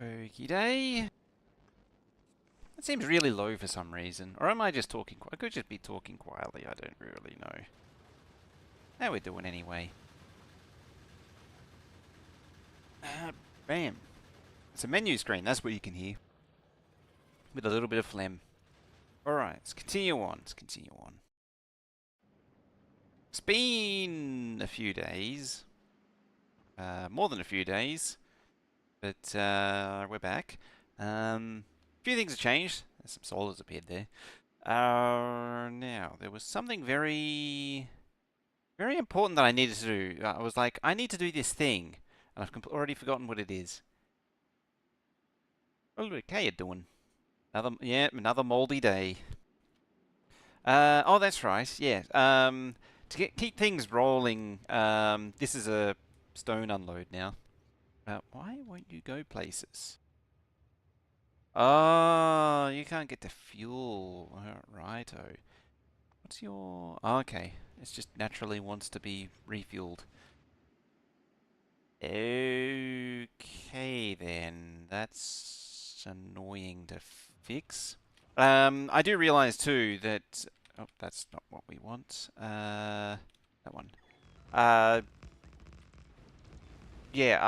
Okie day. It seems really low for some reason. Or am I just talking? I could just be talking quietly. I don't really know. How we doing anyway? Bam. It's a menu screen. That's what you can hear. With a little bit of phlegm. Alright, let's continue on. Let's continue on. It's been a few days. More than a few days. But we're back. A few things have changed. There's some solars appeared there. Now, there was something very important that I needed to do. I was like, I need to do this thing. And I've already forgotten what it is. Oh, look, how you doing? Another moldy day. Oh, that's right. Yeah. To keep things rolling, this is a stone unload now. Why won't you go places? Oh, you can't get the fuel. Righto. What's your... Oh, okay. It just naturally wants to be refueled. Okay, then. That's annoying to fix. I do realize, too, that... Oh, that's not what we want. That one. Yeah,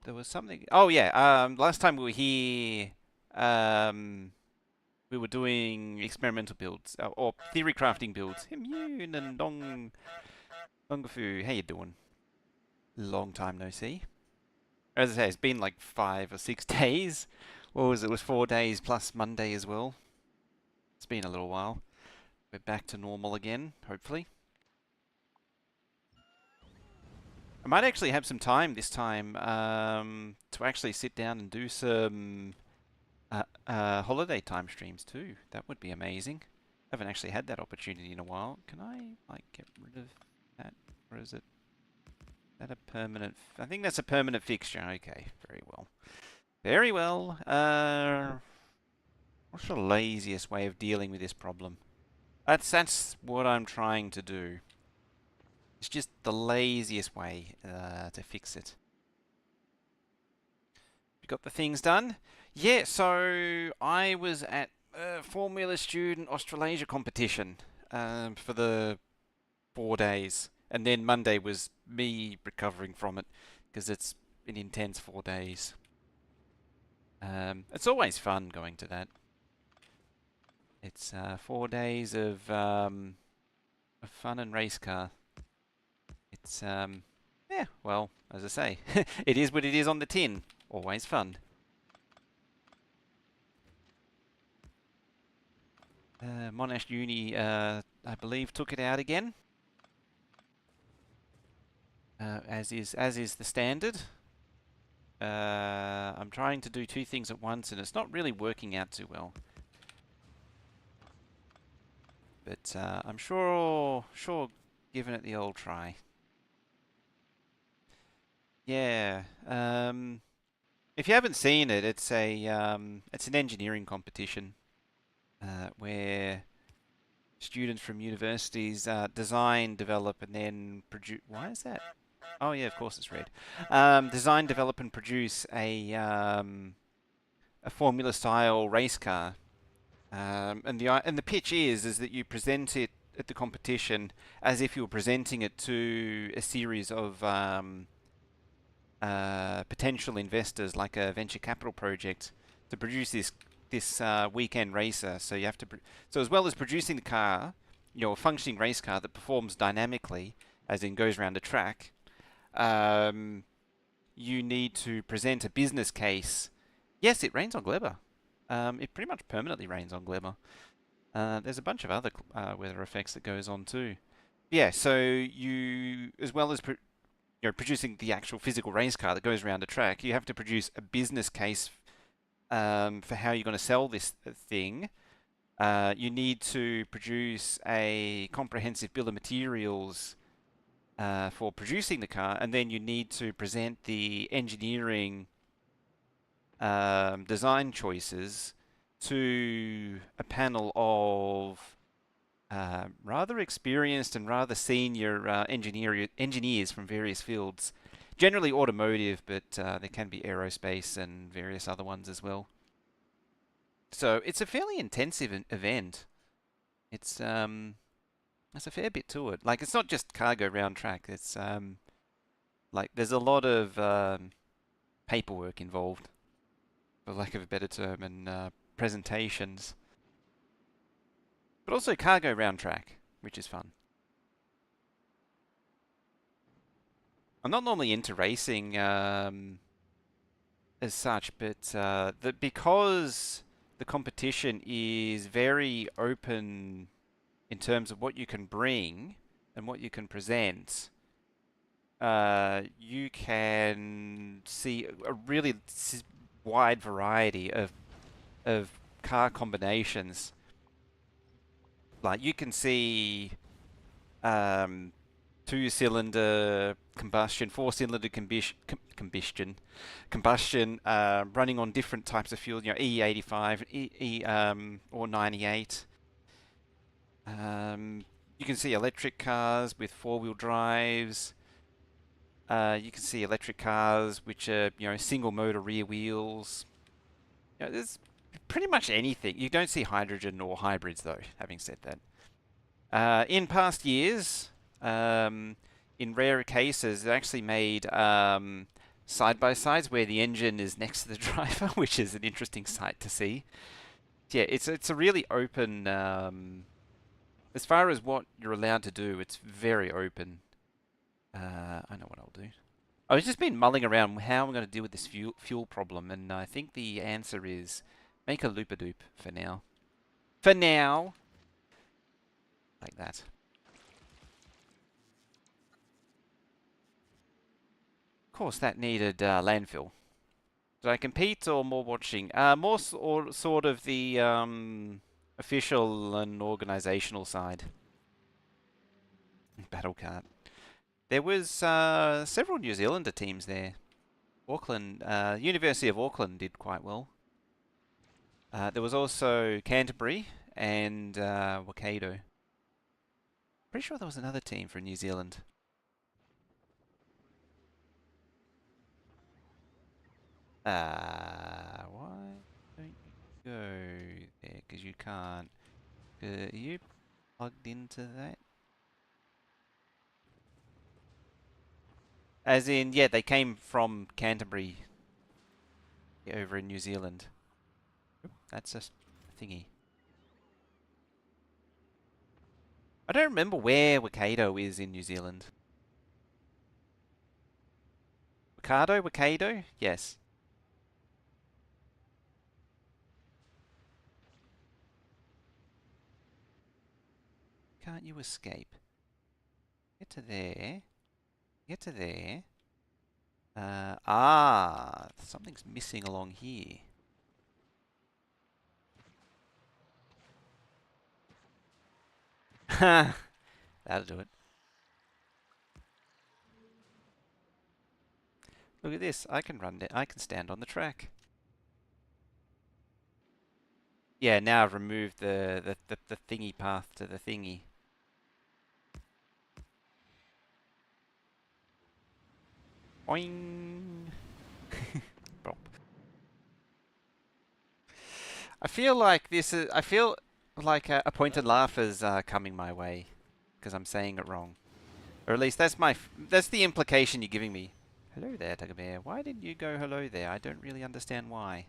There was something... Oh, yeah. Last time we were here... we were doing experimental builds, or theory crafting builds. Immune and Dongafu, how you doing? Long time no see. As I say, it's been like 5 or 6 days. What was it? It was 4 days plus Monday as well. It's been a little while. We're back to normal again, hopefully. I might actually have some time this time to actually sit down and do some holiday time streams too. That would be amazing. I haven't actually had that opportunity in a while. Can I like get rid of that, or is that a permanent? I think that's a permanent fixture. Okay, very well. Very well. What's the laziest way of dealing with this problem? That's what I'm trying to do. It's just the laziest way to fix it. You got the things done? Yeah, so I was at Formula Student Australasia competition for the 4 days. And then Monday was me recovering from it because it's an intense 4 days. It's always fun going to that. It's 4 days of fun and race car. It's, yeah, well, as I say, it is what it is on the tin. Always fun. Monash Uni, I believe, took it out again. As is the standard. I'm trying to do 2 things at once, and it's not really working out too well. But I'm sure giving it the old try. Yeah. If you haven't seen it, it's an engineering competition where students from universities design, develop, and then produce. Why is that? Oh yeah, of course it's red. Design, develop, and produce a formula-style race car. And the pitch is that you present it at the competition as if you were presenting it to a series of potential investors, like a venture capital project, to produce this weekend racer. So you have to so as well as producing the car, a functioning race car that performs dynamically, as in goes around a track. You need to present a business case. Yes, it rains on Gleba. It pretty much permanently rains on Gleba. There's a bunch of other weather effects that goes on too. Yeah, so you, as well as producing the actual physical race car that goes around the track, you have to produce a business case for how you're going to sell this thing. You need to produce a comprehensive bill of materials for producing the car, and then you need to present the engineering design choices to a panel of rather experienced and rather senior engineers from various fields. Generally automotive, but there can be aerospace and various other ones as well. So it's a fairly intensive event. It's there's a fair bit to it. Like it's not just cargo round track. It's like there's a lot of paperwork involved, for lack of a better term, and presentations, but also cargo round track, which is fun. I'm not normally into racing as such, but because the competition is very open in terms of what you can bring and what you can present, you can see a really wide variety of car combinations. Like you can see two-cylinder combustion, four-cylinder combustion, running on different types of fuel. You know, E85, or 98. You can see electric cars with four-wheel drives. You can see electric cars which are, single motor rear wheels. There's pretty much anything. You don't see hydrogen or hybrids though, having said that. In past years, in rare cases, they actually made side-by-sides where the engine is next to the driver, which is an interesting sight to see. Yeah, it's a really open, as far as what you're allowed to do, it's very open. I know what I'll do. I've just been mulling around how I'm going to deal with this fuel problem, and I think the answer is make a loop-a-doop for now. For now! Like that. Of course, that needed landfill. Did I compete or more watching? More sort of the official and organisational side. Battle cart. There was several New Zealander teams there. Auckland, University of Auckland did quite well. There was also Canterbury and Waikato. Pretty sure there was another team from New Zealand. Why don't you go there? Because you can't. Are you plugged into that? As in, yeah, they came from Canterbury over in New Zealand. Oop, that's a thingy. I don't remember where Waikato is in New Zealand. Waikato? Yes. Can't you escape? Get to there. Get to there. Something's missing along here. Ha! That'll do it. Look at this. I can run it. I can stand on the track. Yeah, now I've removed the thingy path to the thingy. Boing! Bop. I feel like this is. I feel like a point and laugh is coming my way because I'm saying it wrong, or at least that's the implication you're giving me. Hello there, Tuggerbear. Why did you go hello there? I don't really understand why.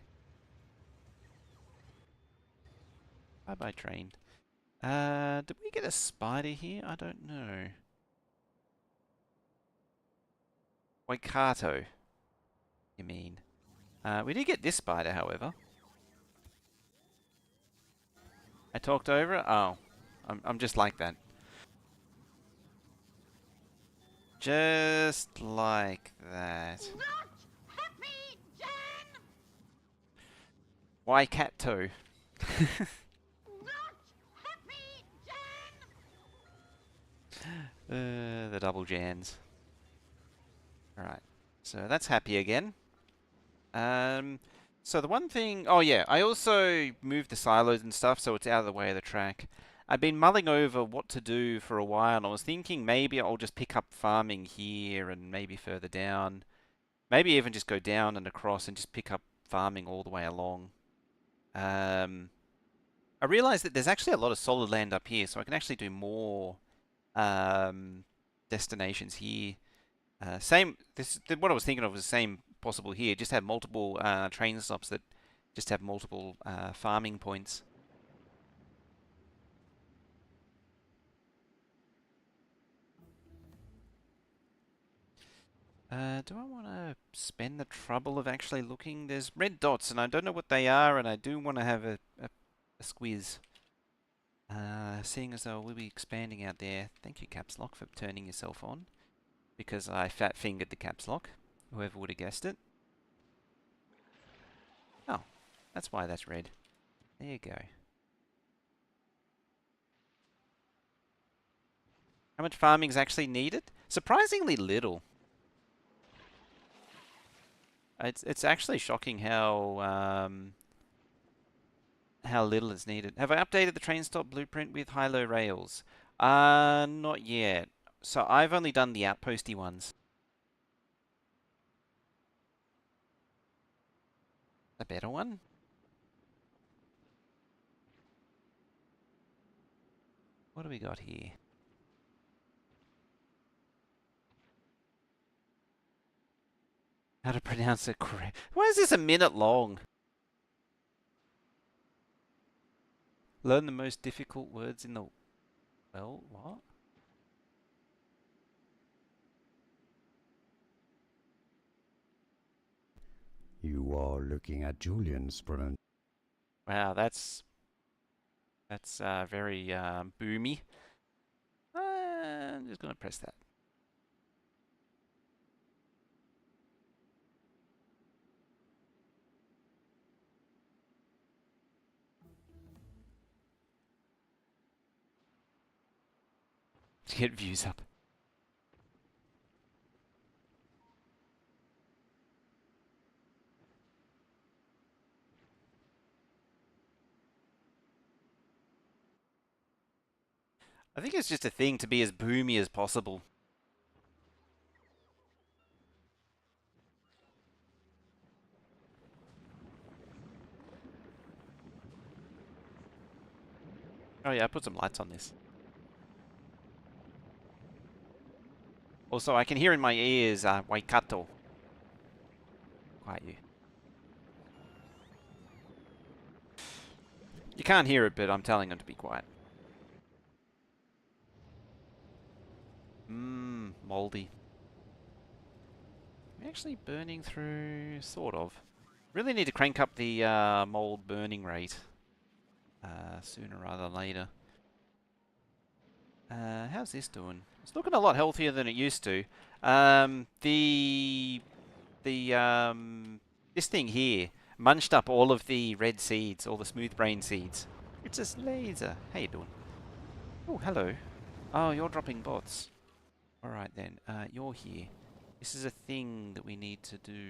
Bye bye train. Did we get a spider here? I don't know. Waikato, you mean? We did get this spider, however. I talked over it? Oh. I'm just like that. Just like that. Not happy, Jen! Why cat toe? Not happy, Jen! The double Jans. Alright. So that's happy again. So the one thing... Oh yeah, I also moved the silos and stuff so it's out of the way of the track. I've been mulling over what to do for a while, and I was thinking maybe I'll just pick up farming here and maybe further down. Maybe even just go down and across and just pick up farming all the way along. I realized that there's actually a lot of solid land up here, so I can actually do more um, destinations here. What I was thinking of was the same possible here. Just have multiple train stops that just have multiple farming points. Do I want to spend the trouble of actually looking? There's red dots, and I don't know what they are, and I do want to have a squiz. Seeing as though we'll be expanding out there. Thank you, Caps Lock, for turning yourself on, because I fat-fingered the Caps Lock. Whoever would have guessed it. Oh, that's why that's red. There you go. How much farming is actually needed? Surprisingly little. It's actually shocking how little is needed. Have I updated the train stop blueprint with high-low rails? Not yet. So I've only done the outposty ones. A better one? What do we got here? How to pronounce it correct. Why is this a minute long? Learn the most difficult words in the... Well, what? You are looking at Julian's pronunciation. Wow, that's very boomy. I'm just gonna press that. To get views up. I think it's just a thing to be as boomy as possible. Oh yeah, I put some lights on this. Also, I can hear in my ears, Waikato. Quiet you. You can't hear it, but I'm telling them to be quiet. Moldy. I'm actually burning through, sort of. Really need to crank up the mold burning rate sooner rather than later. How's this doing? It's looking a lot healthier than it used to. This thing here munched up all of the red seeds, all the smooth brain seeds. It's a laser. How you doing? Oh, hello. Oh, you're dropping bots. All right then. You're here. This is a thing that we need to do.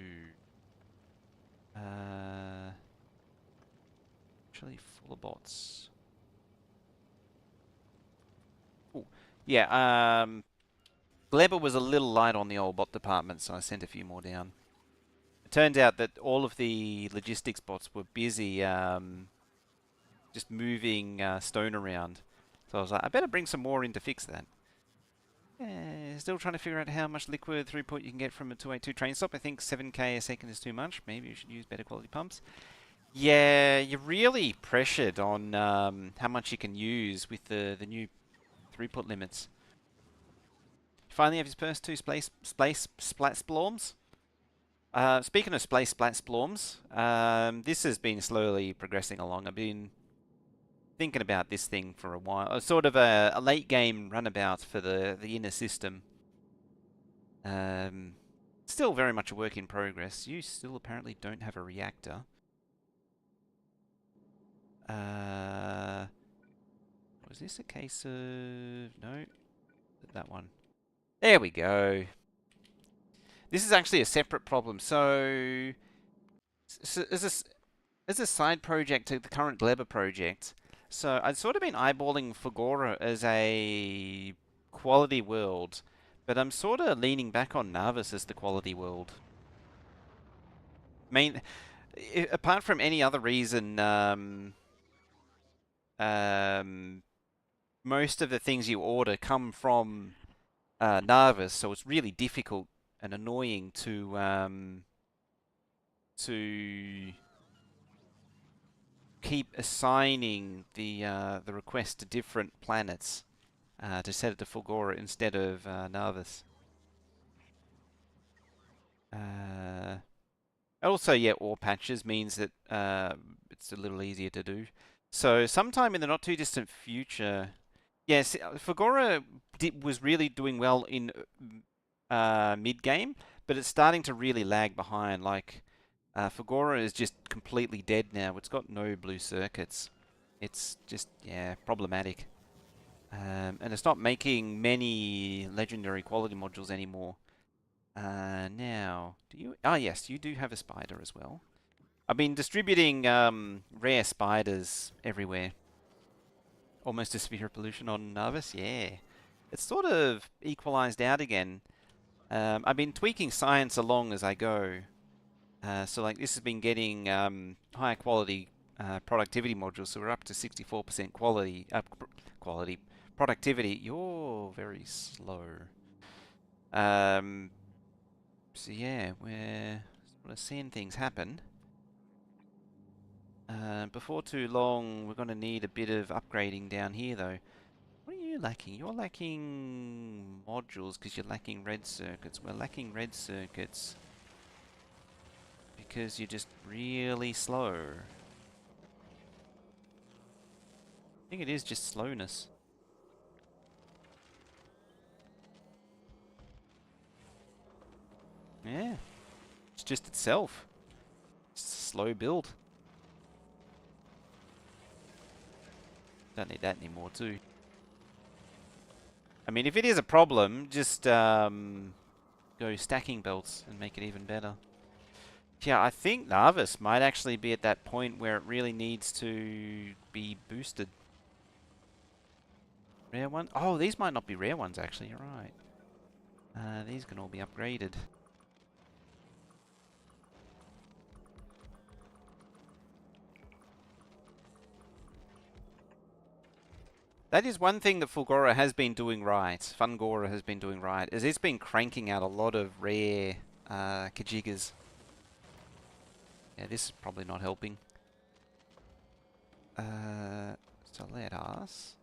Actually, full of bots. Oh, yeah. Gleba was a little light on the old bot department, so I sent a few more down. It turned out that all of the logistics bots were busy just moving stone around. So I was like, I better bring some more in to fix that. Still trying to figure out how much liquid throughput you can get from a 282 train stop. I think 7k a second is too much. Maybe you should use better quality pumps. Yeah, you're really pressured on how much you can use with the new throughput limits. Finally have his first two splat splorms. Speaking of splat splorms, this has been slowly progressing along. I've been thinking about this thing for a while. Sort of a late game runabout for the inner system. Still very much a work in progress. You still apparently don't have a reactor. Was this a case of... No? That one. There we go. This is actually a separate problem. So as a side project to the current Gleba project, So I'd sort of been eyeballing Fagora as a quality world, but I'm sort of leaning back on Narvis as the quality world. I mean, apart from any other reason, um, most of the things you order come from Narvis, so it's really difficult and annoying to keep assigning the request to different planets to set it to Fulgora instead of Narvis. Also, yeah, ore patches means that it's a little easier to do. So sometime in the not too distant future, yes, Fulgora was really doing well in mid game, but it's starting to really lag behind. Like Fulgora is just completely dead now. It's got no blue circuits. It's just, yeah, problematic. And it's not making many legendary quality modules anymore. Now, do you? Ah, yes, you do have a spider as well. I've been distributing rare spiders everywhere. Almost a sphere of pollution on Narvis. Yeah, it's sort of equalized out again. I've been tweaking science along as I go. So like this has been getting higher quality productivity modules. So we're up to 64% quality productivity. You're very slow. Um, so yeah, we're sort of seeing things happen. Before too long, we're going to need a bit of upgrading down here, though. What are you lacking? You're lacking modules because you're lacking red circuits. We're lacking red circuits because you're just really slow. I think it is just slowness. Yeah, it's just itself. It's a slow build. Don't need that anymore, too. I mean, if it is a problem, just go stacking belts and make it even better. Yeah, I think Narvis might actually be at that point where it really needs to be boosted. Rare one? Oh, these might not be rare ones, actually. You're right. These can all be upgraded. That is one thing that Fulgora has been doing right. Fungora has been doing right. Is it's been cranking out a lot of rare Kajigas. Yeah, this is probably not helping. So let us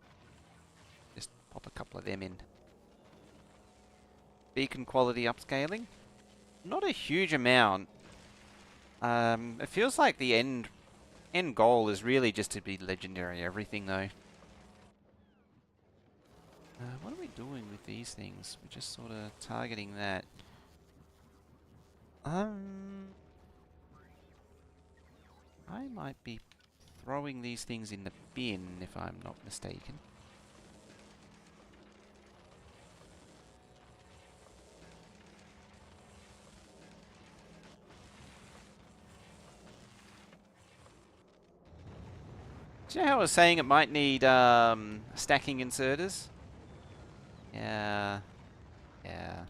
just pop a couple of them in. Beacon quality upscaling. Not a huge amount. It feels like the end goal is really just to be legendary everything, though. What are we doing with these things? We're just sort of targeting that. I might be throwing these things in the bin if I'm not mistaken. Do you know how I was saying it might need stacking inserters? Yeah. Yeah.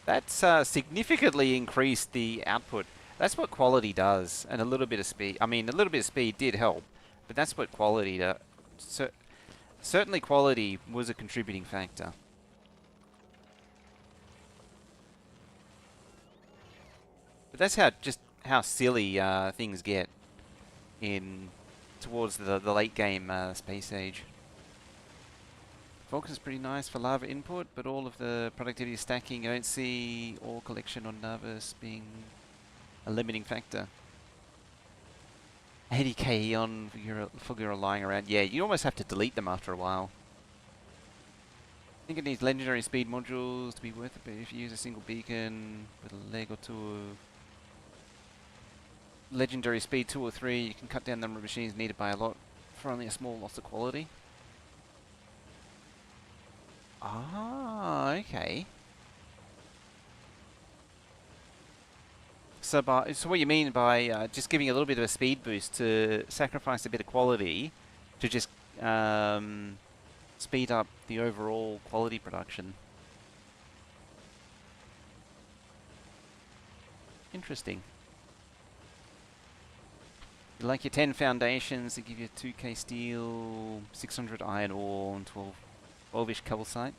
That's significantly increased the output. That's what quality does, and a little bit of speed. I mean, a little bit of speed did help, but that's what quality does. Certainly quality was a contributing factor. But that's how silly things get in towards the late game space age. Focus is pretty nice for lava input, but all of the productivity stacking, I don't see ore collection on Nervous being a limiting factor. 80k on Fugura lying around. Yeah, you almost have to delete them after a while. I think it needs legendary speed modules to be worth it, but if you use a single beacon with a leg or two of legendary speed 2 or 3, you can cut down the number of machines needed by a lot for only a small loss of quality. Ah, okay. So what you mean by just giving a little bit of a speed boost to sacrifice a bit of quality to just um, speed up the overall quality production? Interesting. You like your 10 foundations, they give you 2k steel, 600 iron ore, and 12-ish calcite.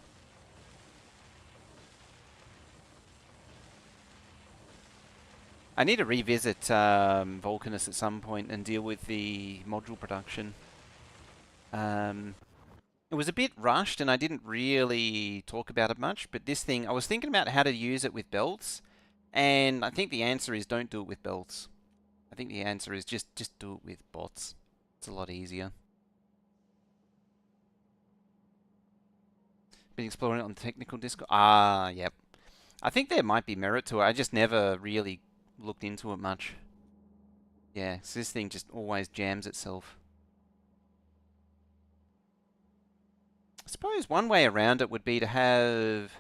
I need to revisit Vulcanus at some point and deal with the module production. It was a bit rushed and I didn't really talk about it much, but this thing, I was thinking about how to use it with belts, and I think the answer is don't do it with belts. I think the answer is just do it with bots. It's a lot easier. Been exploring it on technical Discord. Ah, yep. I think there might be merit to it. I just never really looked into it much. Yeah, so this thing just always jams itself. I suppose one way around it would be to have...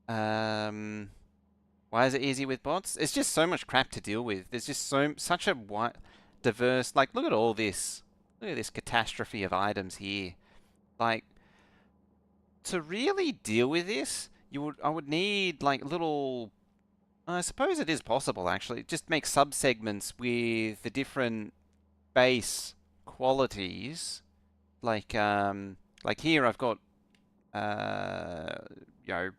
why is it easy with bots? It's just so much crap to deal with. There's just such a diverse... Like, look at all this. Look at this catastrophe of items here. Like, to really deal with this, I would need, like, little... I suppose it is possible, actually. Just make subsegments with the different base qualities. Like here I've got, you know,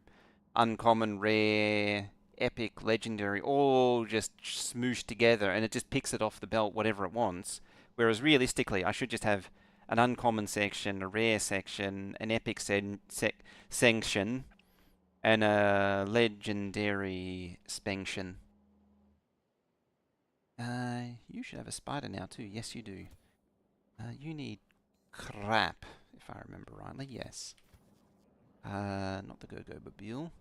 uncommon, rare, epic, legendary, all just smooshed together, and it just picks it off the belt, whatever it wants. Whereas realistically, I should just have an uncommon section, a rare section, an epic section, and a legendary spenction. You should have a spider now too. Yes, you do. You need crap, if I remember rightly. Yes. Not the Go-Go Mobile.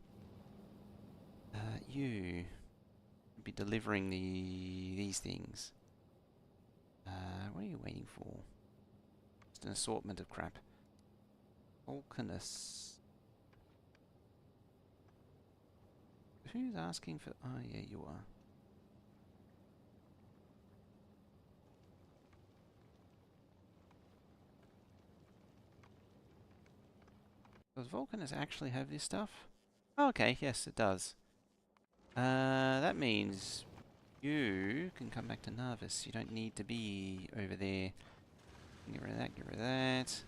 You be delivering these things. What are you waiting for? Just an assortment of crap. Vulcanus. Who's asking for... Oh, yeah, you are. Does Vulcanus actually have this stuff? Oh, okay, yes, it does. That means you can come back to Narvis. You don't need to be over there. Get rid of that, get rid of that.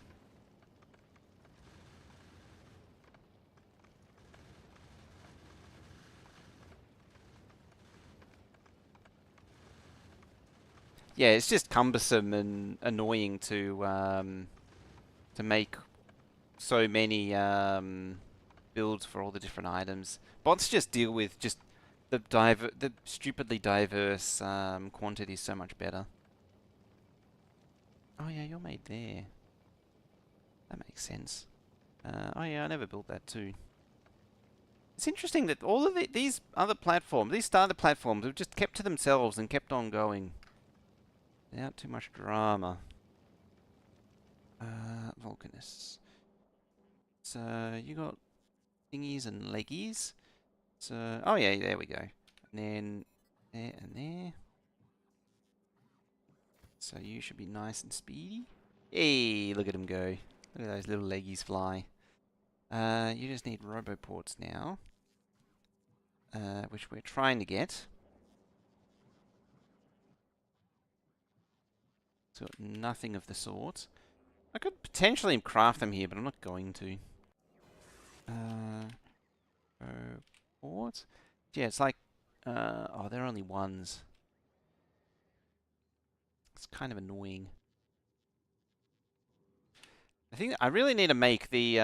Yeah, it's just cumbersome and annoying to make so many builds for all the different items. Bots just deal with just the stupidly diverse quantities so much better. Oh yeah, you're made there. That makes sense. Oh yeah, I never built that too. It's interesting that all of these other platforms, these starter platforms, have just kept to themselves and kept on going without too much drama. Vulcanus. So you got thingies and leggies. So, oh yeah, there we go. And then there and there. So you should be nice and speedy. Hey, look at him go. Look at those little leggies fly. You just need roboports now. Which we're trying to get. So nothing of the sort. I could potentially craft them here, but I'm not going to. Roboports? Yeah, it's like... oh, they're only ones. It's kind of annoying. I think I really need to make the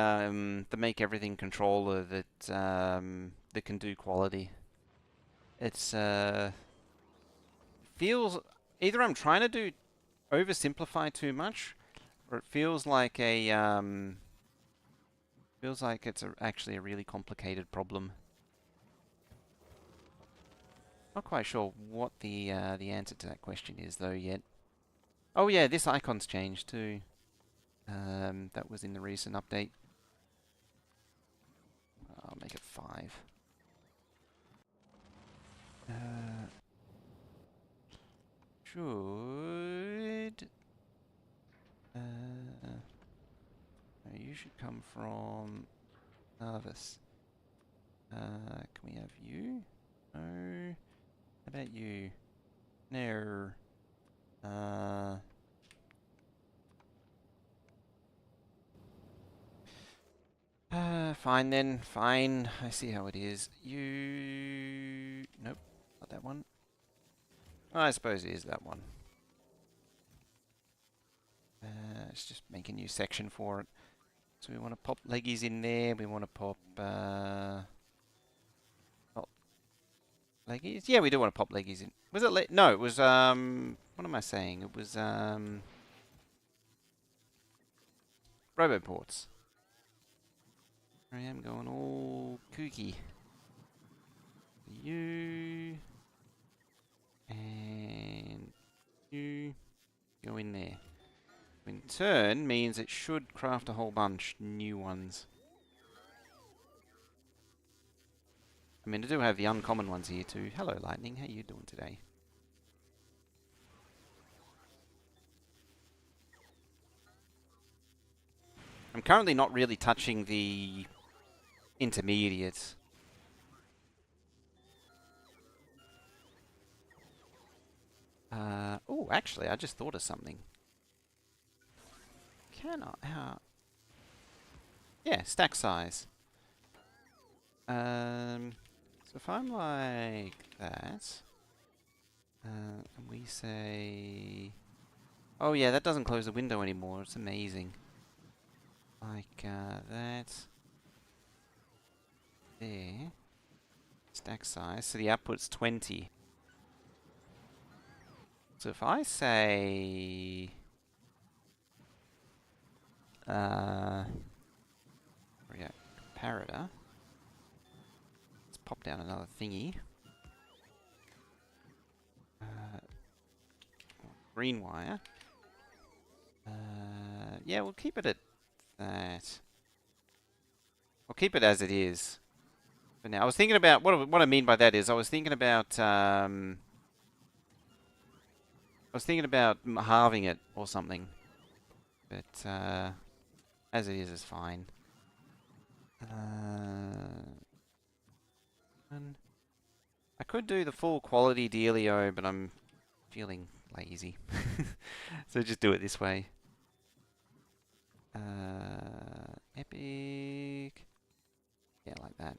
make everything controller that that can do quality. It's feels either I'm trying to do oversimplify too much, or it feels like it's actually a really complicated problem. Not quite sure what the answer to that question is though yet. Oh yeah, this icon's changed too. That was in the recent update. I'll make it 5. Uh, should... no, you should come from Harvest. Can we have you? No. How about you? No. Fine then. Fine. I see how it is. You... Nope. Not that one. I suppose it is that one. It's just make a new section for it. So we want to pop leggies in there. We want to pop... oh, leggies? Yeah, we do want to pop leggies in. Was it no, it was... What am I saying? It was... Roboports. I am going all kooky. You and you go in there. In turn means it should craft a whole bunch new ones. I mean, I do have the uncommon ones here too. Hello, Lightning. How you doing today? I'm currently not really touching the intermediates. Oh, actually, I just thought of something. Can I? Yeah, stack size. So if I'm like that, and we say, oh yeah, that doesn't close the window anymore. It's amazing. Like that. There. Stack size. So the output's 20. So if I say... yeah, comparator. Let's pop down another thingy. Green wire. Yeah, we'll keep it at that. I'll keep it as it is. But now I was thinking about what I mean by that is I was thinking about halving it or something. But as it is fine. I could do the full quality dealio, but I'm feeling lazy. So just do it this way. Epic. Yeah, like that.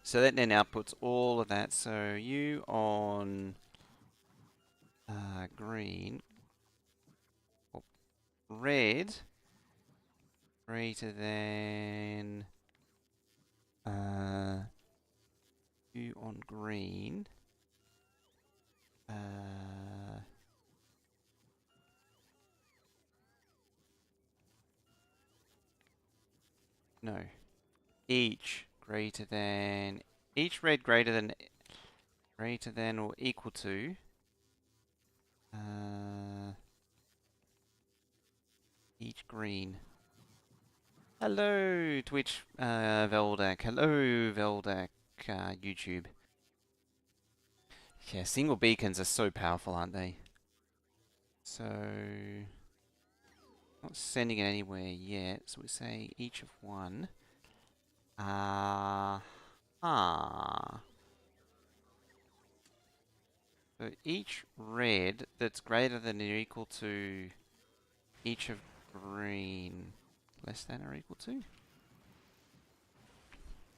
So that then outputs all of that. So you on green, or red, greater than you on green. No. Each greater than... Each red greater than or equal to... each green. Hello, Twitch, Veldak. Hello, Veldak, YouTube. Yeah, single beacons are so powerful, aren't they? So... Not sending it anywhere yet, so we say each of one. So each red that's greater than or equal to each of green, less than or equal to?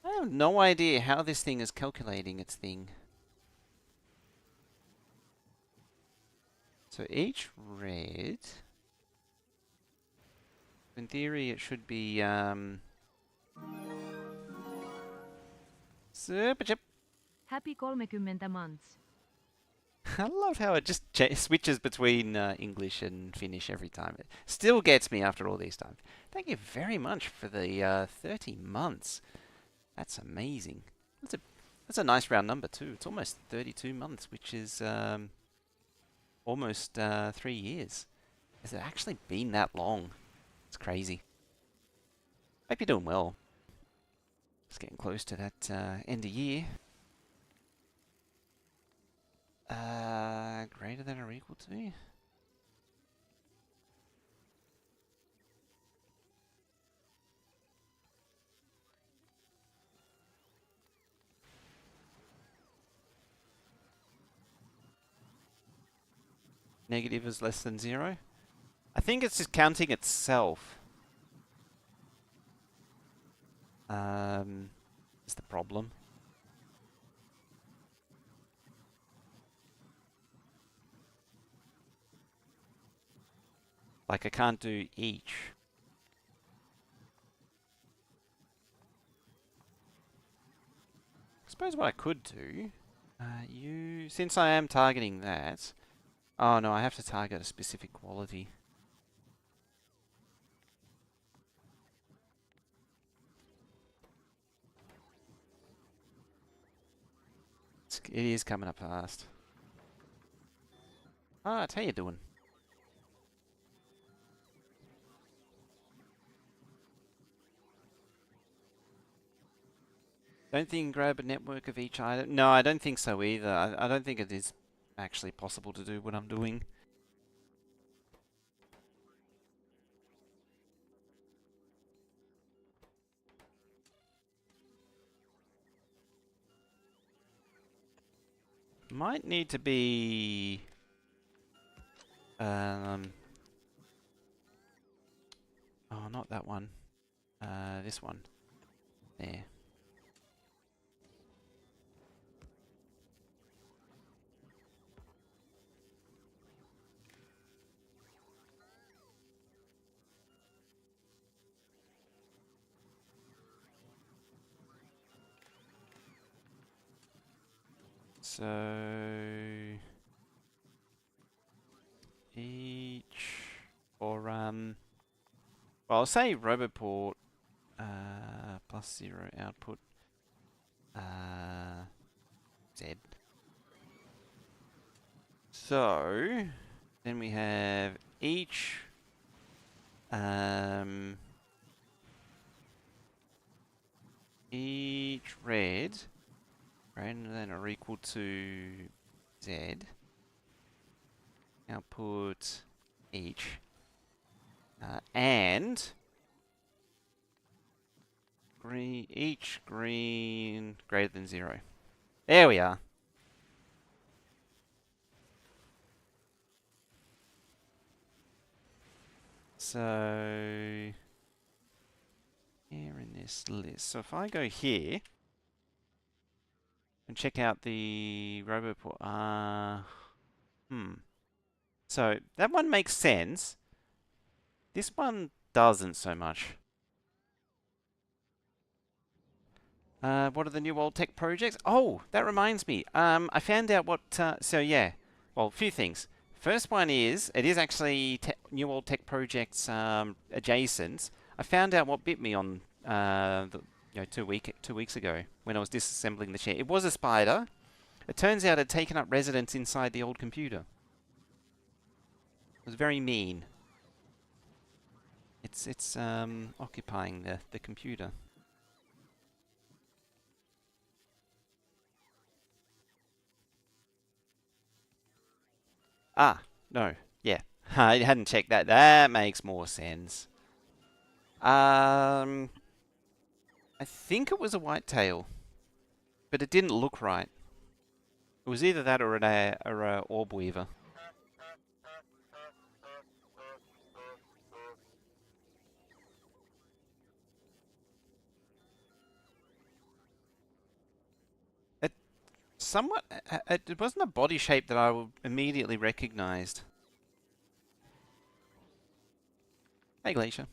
I have no idea how this thing is calculating its thing. So each red, in theory it should be super chip. Happy 30 months. I love how it just switches between English and Finnish every time. It still gets me after all these times. Thank you very much for the 30 months. That's amazing. That's a nice round number too. It's almost 32 months, which is almost 3 years. Has it actually been that long? It's crazy. Hope you're doing well. It's getting close to that end of year. Greater than or equal to? Negative is less than 0. I think it's just counting itself. Is the problem. Like I can't do each. I suppose what I could do, since I am targeting that, oh no, I have to target a specific quality. It is coming up fast. Ah, how you doing? Don't think you can grab a network of each item. No, I don't think so either. I don't think it is actually possible to do what I'm doing. Might need to be... Oh, not that one. This one. There. So... Each... Or, well, I'll say Roboport, plus 0 output, Z. So, then we have each, each red greater than or equal to Z. Output each, and green, each green greater than 0. There we are. So, here in this list. So if I go here and check out the Roboport, So that one makes sense. This one doesn't so much. What are the new old tech projects? Oh, that reminds me. I found out what. So yeah, well, a few things. First one is it is actually new old tech projects adjacent. I found out what bit me on 2 weeks ago when I was disassembling the chair. It was a spider. It turns out it had taken up residence inside the old computer. It was very mean. It's occupying the computer. Ah, no. Yeah. I hadn't checked that. That makes more sense. I think it was a whitetail, but it didn't look right. It was either that or a orb weaver. It somewhat. It wasn't a body shape that I immediately recognized. Hey, Glacier.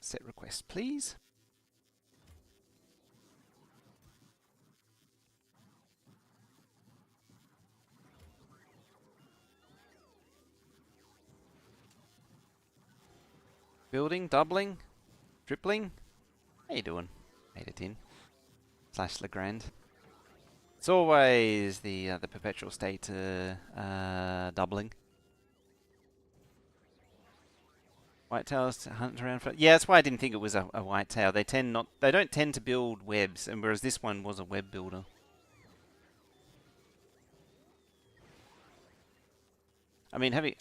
Set request, please. Building, doubling, tripling. How you doing? Made it in. / Legrand. It's always the perpetual state doubling. Whitetails to hunt around for. Yeah, that's why I didn't think it was a whitetail. They tend not. They don't tend to build webs, and whereas this one was a web builder. I mean, having.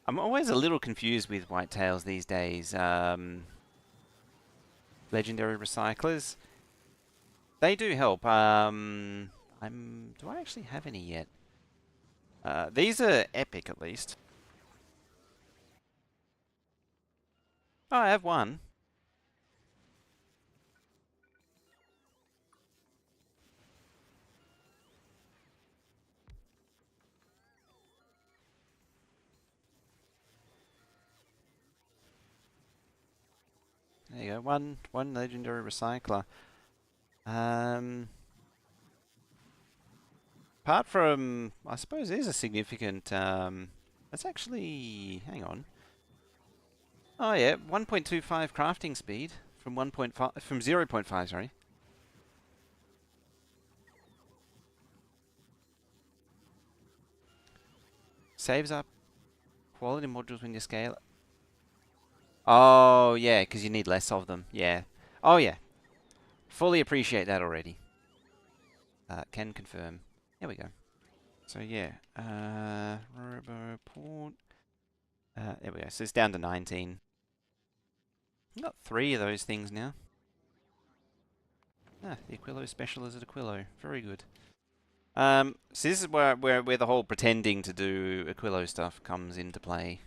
I'm always a little confused with whitetails these days. Legendary recyclers. They do help. Do I actually have any yet? These are epic at least. Oh, I have one. There you go. One legendary recycler. Apart from, I suppose, there's a significant. That's actually. Hang on. Oh yeah, 1.25 crafting speed from 1.5 from 0.5. Sorry. Saves up quality modules when you scale. Oh yeah, because you need less of them. Yeah. Oh yeah. Fully appreciate that already. Can confirm. There we go. So yeah, Roboport. There we go. So it's down to 19. I've got 3 of those things now. Ah, the Aquilo special is at Aquilo. Very good. So this is where the whole pretending to do Aquilo stuff comes into play.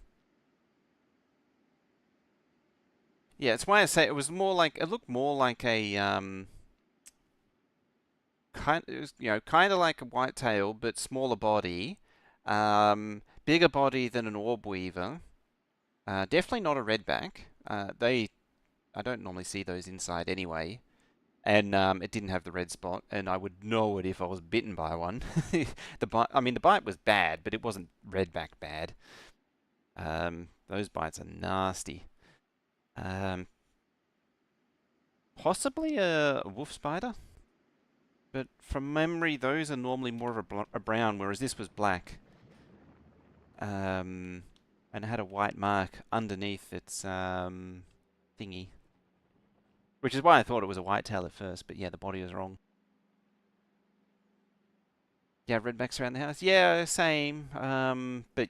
Yeah, it's why I say it was more like it looked more like a it was, kind of like a whitetail but smaller body, bigger body than an orb weaver. Definitely not a redback. I don't normally see those inside anyway. And it didn't have the red spot, and I would know it if I was bitten by one. The bite was bad, but it wasn't redback bad. Those bites are nasty. Possibly a wolf spider, but from memory, those are normally more of a brown, whereas this was black. And it had a white mark underneath its thingy. Which is why I thought it was a whitetail at first, but yeah, the body was wrong. Yeah, redbacks around the house. Yeah, same. But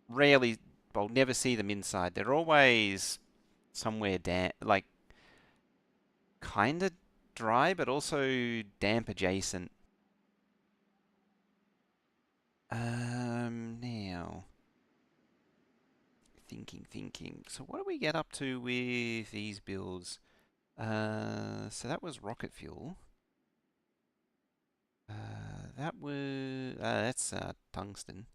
rarely, well, never see them inside. They're always somewhere damp, like kind of dry, but also damp adjacent. Now, thinking. So what do we get up to with these builds? So that was rocket fuel. That's tungsten.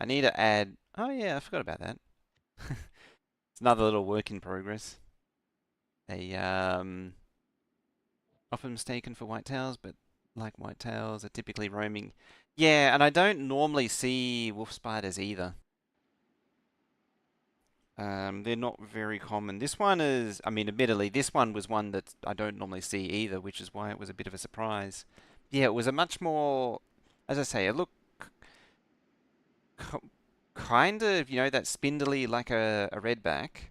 I need to add. Oh yeah, I forgot about that. It's another little work in progress. They often mistaken for whitetails, but like whitetails are typically roaming. Yeah, and I don't normally see wolf spiders either. They're not very common. This one is, I mean, admittedly, this one was one that I don't normally see either, which is why it was a bit of a surprise. Yeah, it was a much more, as I say, it looked kind of, that spindly like a redback,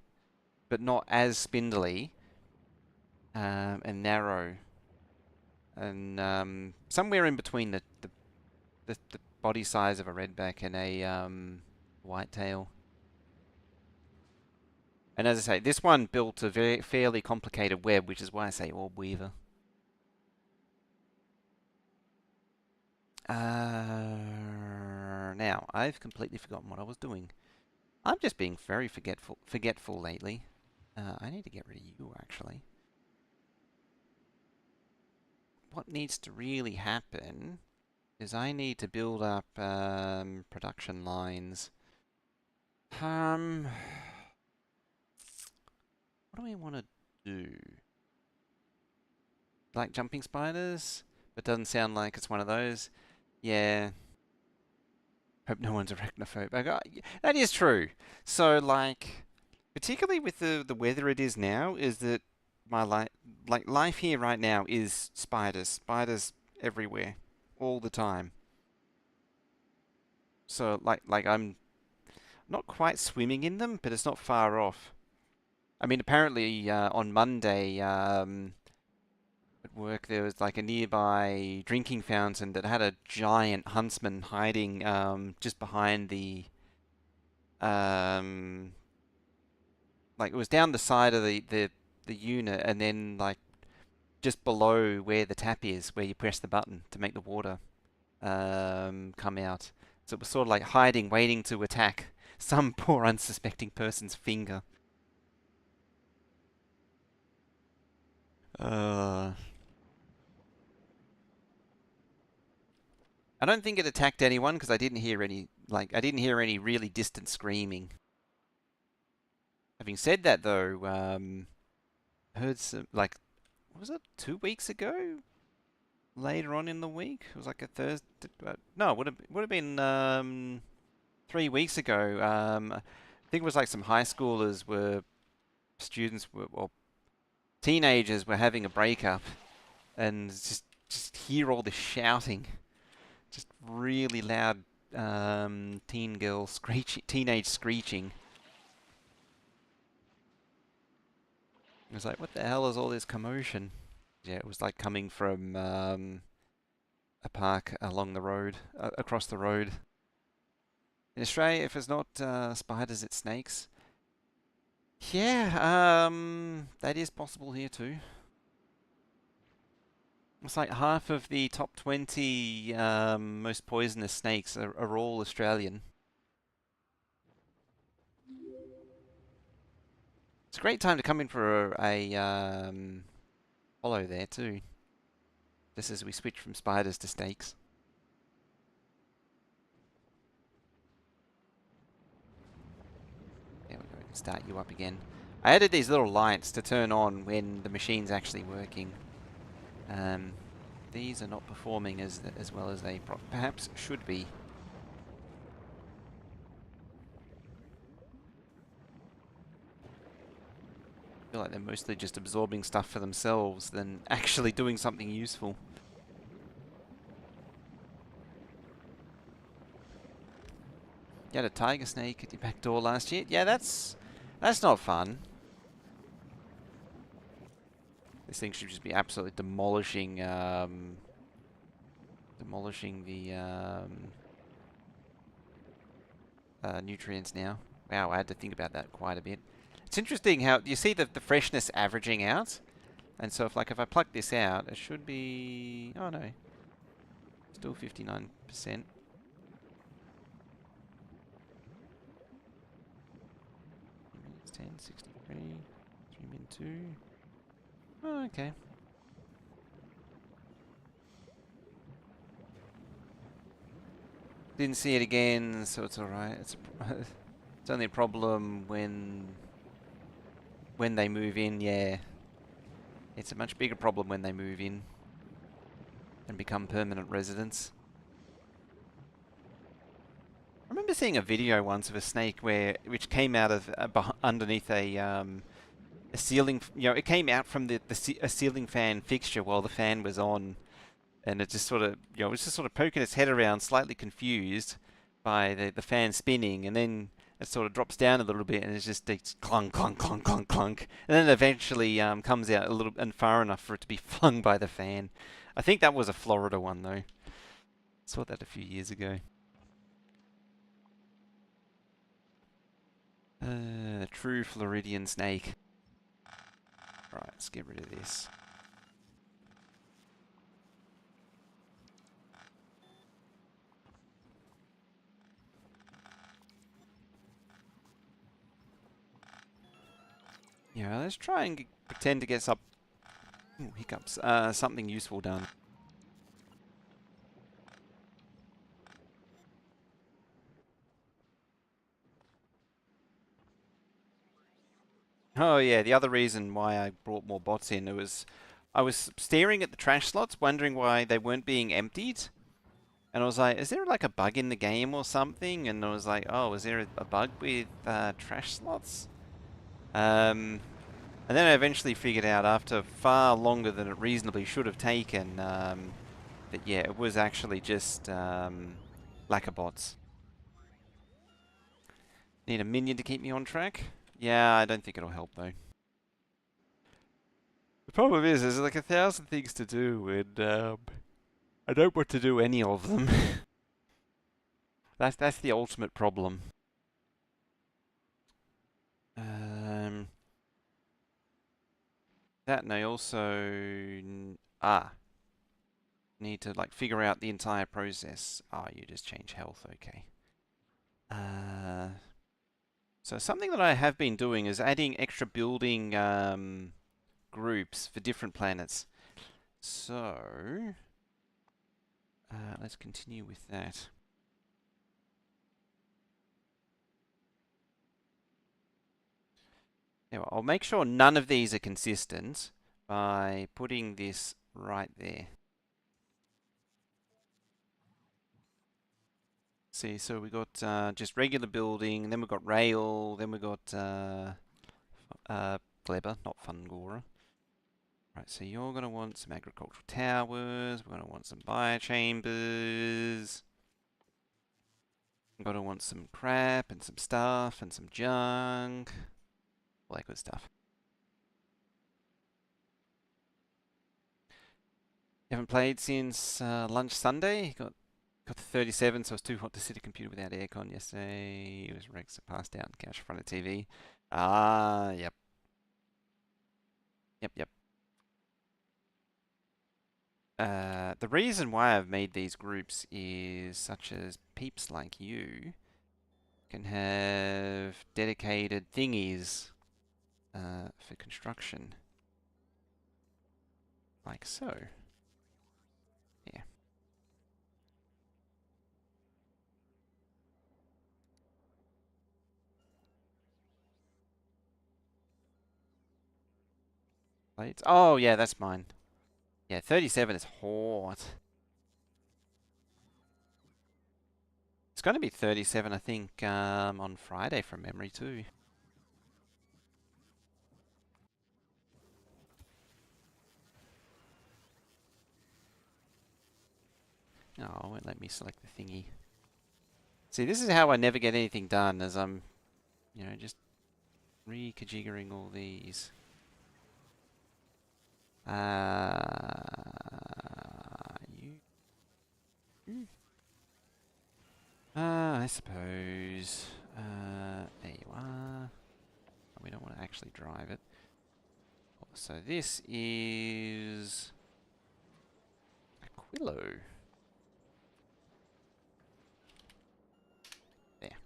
but not as spindly and narrow. And somewhere in between the body size of a redback and a whitetail. And as I say, this one built a very fairly complicated web, which is why I say orb weaver. Now, I've completely forgotten what I was doing. I'm just being very forgetful lately. I need to get rid of you, actually. What needs to really happen is I need to build up production lines. What do we want to do? Like jumping spiders? But doesn't sound like it's one of those. Yeah. Hope no one's arachnophobe. That is true. So, like, particularly with the weather it is now, is that my life here right now is spiders. Spiders everywhere. All the time. So, like not quite swimming in them, but it's not far off. I mean, apparently on Monday at work there was like a nearby drinking fountain that had a giant huntsman hiding just behind the um, like it was down the side of the unit, and then like just below where the tap is, where you press the button to make the water come out. So it was sort of like hiding, waiting to attack some poor unsuspecting person's finger. Uh, I don't think it attacked anyone because I didn't hear any really distant screaming. Having said that, though, heard some like what was it 2 weeks ago? Later on in the week, it was like a Thursday. No, would have been 3 weeks ago. I think it was like some high schoolers were students were or teenagers were having a breakup, and just hear all this shouting, just really loud teen girl screeching, teenage screeching. It was like, what the hell is all this commotion? Yeah, it was like coming from a park along the road, across the road. In Australia, if it's not spiders, it's snakes. Yeah, that is possible here too. It's like half of the top 20 most poisonous snakes are all Australian. It's a great time to come in for a follow there too. Just as we switch from spiders to snakes. There we go. Start you up again. I added these little lights to turn on when the machine's actually working. These are not performing as well as they perhaps should be. I feel like they're mostly just absorbing stuff for themselves than actually doing something useful. You had a tiger snake at your back door last year? Yeah, that's not fun. This thing should just be absolutely demolishing the nutrients now. Wow, I had to think about that quite a bit. It's interesting how you see the freshness averaging out, and so if I pluck this out, it should be, oh no, still 59%. It's 10, 63, 3 min 2. Oh, okay. Didn't see it again, so it's alright. It's it's only a problem when they move in, yeah. It's a much bigger problem when they move in and become permanent residents. I remember seeing a video once of a snake which came out of underneath a ceiling. It came out from a ceiling fan fixture while the fan was on, and it just sort of, it was just sort of poking its head around, slightly confused by the fan spinning, and then it sort of drops down a little bit, and it's clunk, clunk, clunk, clunk, clunk, and then eventually comes out a little and far enough for it to be flung by the fan. I think that was a Florida one though. Saw that a few years ago. True Floridian snake. Right, let's get rid of this. Yeah, let's try and pretend to get some hiccups. Something useful done. Oh yeah, the other reason why I brought more bots in, I was staring at the trash slots, wondering why they weren't being emptied. And I was like, is there like a bug in the game or something? And I was like, oh, is there a bug with trash slots? And then I eventually figured out, after far longer than it reasonably should have taken, that yeah, it was actually just lack of bots. Need a minion to keep me on track? Yeah, I don't think it'll help though. The problem is, there's like 1,000 things to do, and I don't want to do any of them. That's the ultimate problem. That, and I also need to like figure out the entire process. Oh, you just change health, okay. So something that I have been doing is adding extra building groups for different planets. So let's continue with that. Yeah, well, I'll make sure none of these are consistent by putting this right there. See, so we got just regular building, then we got rail, then we got Gleba, not Fungora. Right, so you're going to want some agricultural towers, we're going to want some biochambers. We're going to want some crap and some stuff and some junk. All that good stuff. You haven't played since lunch Sunday? Got to 37, so it's too hot to sit at a computer without aircon yesterday. It was Rex that passed out on the couch in front of the TV. Ah, yep. Yep. The reason why I've made these groups is such as peeps like you can have dedicated thingies for construction. Like so. Yeah. Plates. Oh, yeah, that's mine. Yeah, 37 is hot. It's going to be 37, I think, on Friday from memory too. Oh, it won't let me select the thingy. See, this is how I never get anything done, as I'm, just reconfiguring all these. I suppose. There you are. Oh, we don't want to actually drive it. So this is Aquilo. There.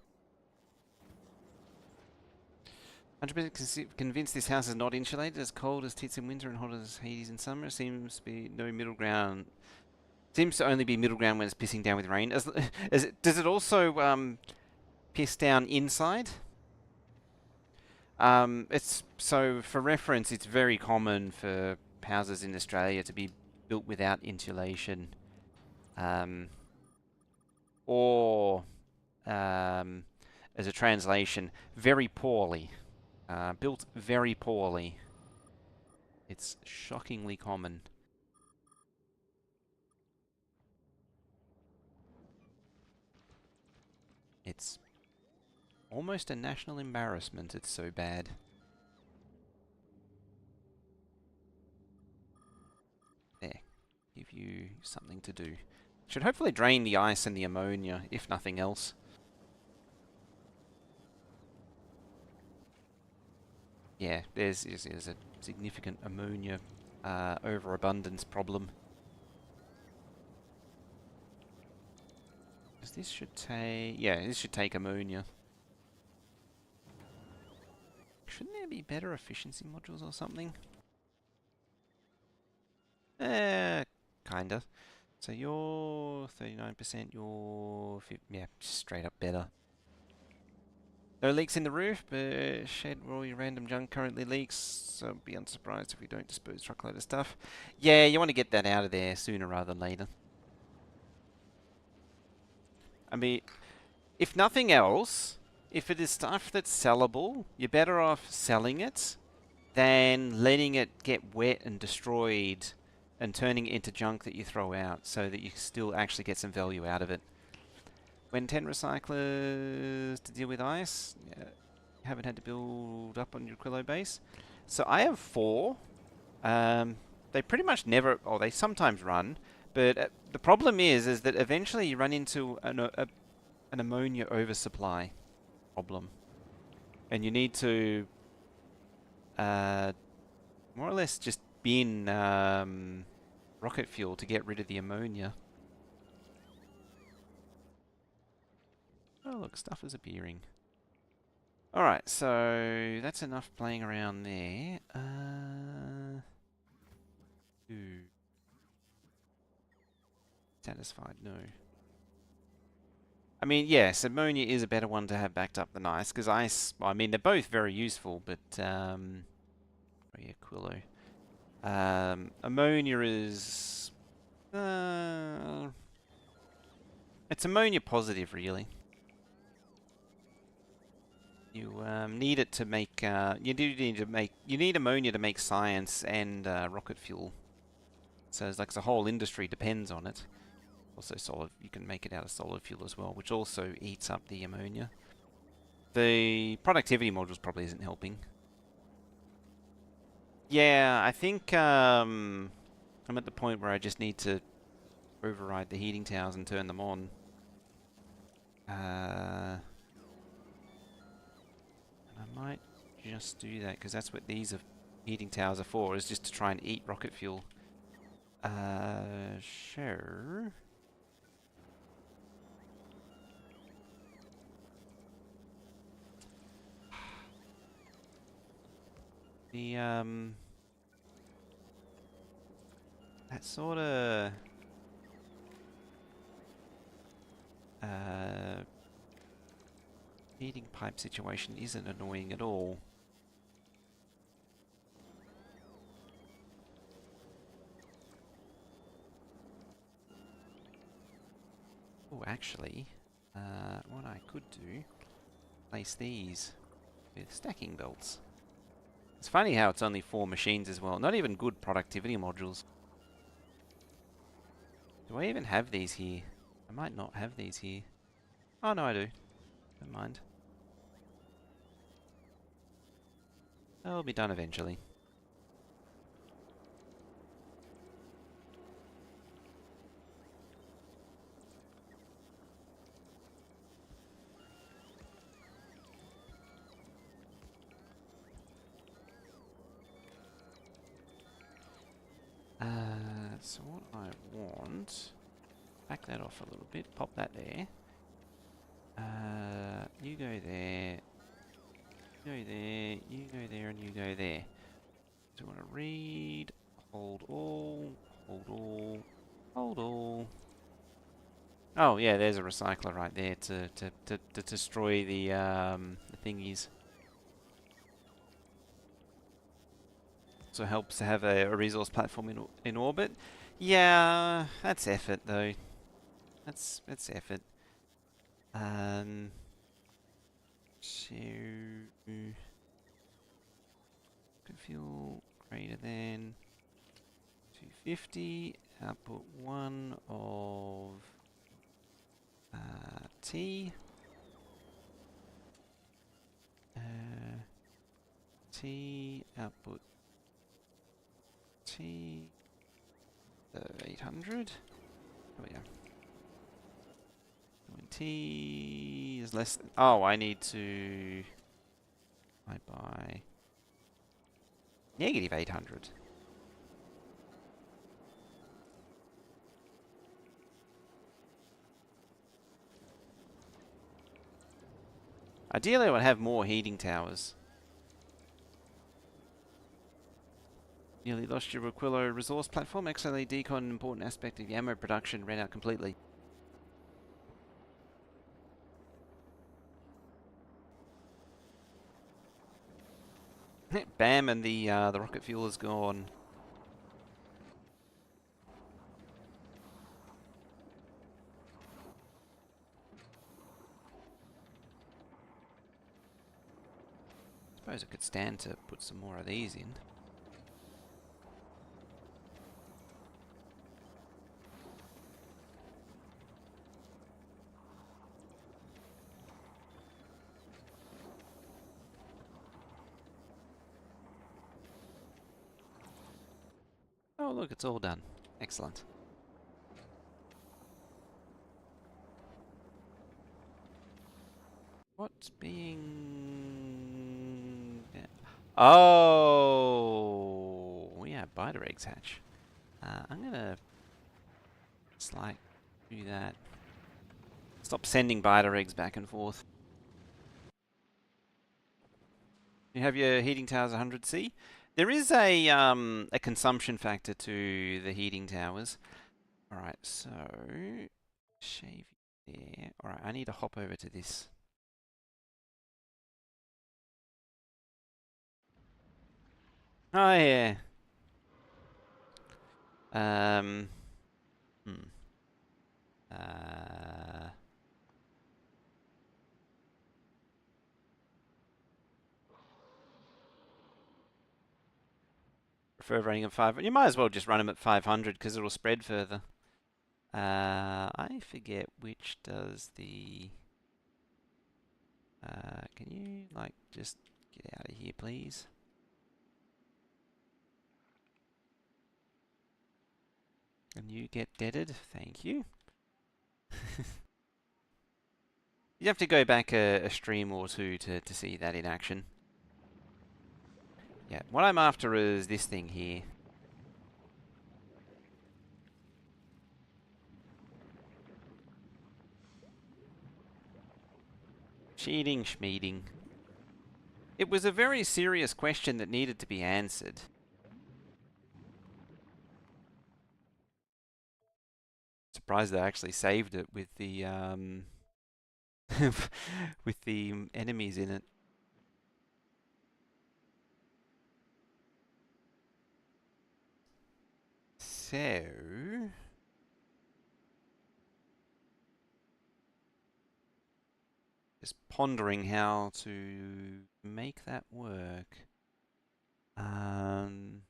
100% convinced this house is not insulated. As cold as tits in winter and hot as Hades in summer. Seems to be no middle ground. Seems to only be middle ground when it's pissing down with rain. Does it also piss down inside? It's so for reference, it's very common for houses in Australia to be built without insulation, or as a translation, very poorly, built very poorly. It's shockingly common. It's almost a national embarrassment, it's so bad. There. Give you something to do. Should hopefully drain the ice and the ammonia, if nothing else. Yeah, there's a significant ammonia overabundance problem. This should take... Yeah, this should take ammonia. Shouldn't there be better efficiency modules or something? Kinda. So you're 39%, you're... Yeah, straight up better. No leaks in the roof, but shed where all your random junk currently leaks, so be unsurprised if we don't dispose truckload of stuff. Yeah, you want to get that out of there sooner rather than later. I mean, if nothing else, if it is stuff that's sellable, you're better off selling it than letting it get wet and destroyed and turning it into junk that you throw out so that you still actually get some value out of it. When 10 recyclers to deal with ice? Yeah, haven't had to build up on your Quillo base. So I have 4. They pretty much never, or they sometimes run, but the problem is that eventually you run into an ammonia oversupply problem, and you need to more or less just bin rocket fuel to get rid of the ammonia. Oh look, stuff is appearing. Alright, so that's enough playing around there. Ooh. Satisfied, no. I mean, yes, ammonia is a better one to have backed up than ice, because ice, well, I mean, they're both very useful, but, oh yeah, Quillo. Ammonia is, it's ammonia positive, really. You need it to make, you need ammonia to make science and rocket fuel. So it's like the whole industry depends on it. Also solid, you can make it out of solid fuel as well, which also eats up the ammonia. The productivity modules probably isn't helping. Yeah, I think I'm at the point where I just need to override the heating towers and turn them on. And I might just do that, because that's what these heating towers are for, is just to try and eat rocket fuel. Sure. The, that sort of, heating pipe situation isn't annoying at all. Oh, actually, what I could do, place these with stacking belts. It's funny how it's only 4 machines as well. Not even good productivity modules. Do I even have these here? I might not have these here. Oh, no, I do. Never mind. They'll be done eventually. So what I want, back that off a little bit, pop that there. You go there, you go there, you go there, and you go there. So I want to read, hold all, hold all, hold all. Oh yeah, there's a recycler right there to destroy the thingies. Also helps to have a resource platform in orbit. Yeah, that's effort though. That's effort. So fuel greater than 250. Output 1 of T. T output T 800. Oh yeah. When T is less than, oh, I need to buy negative 800. Ideally, I would have more heating towers. Nearly lost your Aquilo resource platform. XLA decon, an important aspect of the ammo production, ran out completely. Bam, and the rocket fuel is gone. Suppose I could stand to put some more of these in. Oh, look, it's all done. Excellent. What's being... Oh, yeah, biter eggs hatch. I'm gonna do that. Stop sending biter eggs back and forth. You have your heating towers 100C. There is a consumption factor to the heating towers. All right, so shave there. All right, I need to hop over to this. Oh yeah. Um. Hmm. Uh. Prefer running at 5. You might as well just run them at 500 because it'll spread further. I forget which does the. Can you like just get out of here, please? And you get deaded. Thank you. You have to go back a stream or two to see that in action. Yeah, what I'm after is this thing here. Cheating, schmeating. It was a very serious question that needed to be answered. Surprised they actually saved it with the with the enemies in it. So just pondering how to make that work. Kind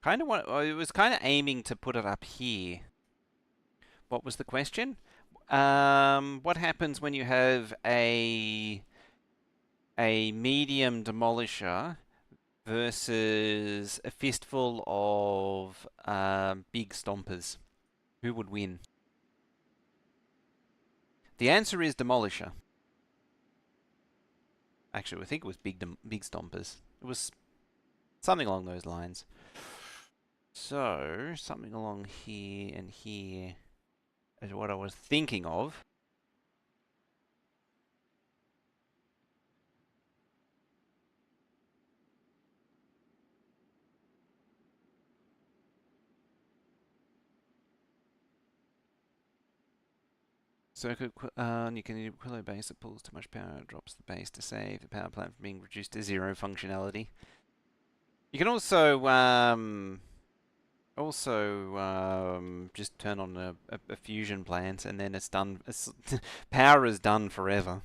of want. I was kind of aiming to put it up here. What was the question? What happens when you have a medium demolisher versus a fistful of big stompers? Who would win? The answer is demolisher. Actually, I think it was big stompers. It was something along those lines. So something along here and here is what I was thinking of. Circuit, you can equal a base that pulls too much power, drops the base to save the power plant from being reduced to 0 functionality. You can also just turn on a fusion plant and then it's done. Power is done forever.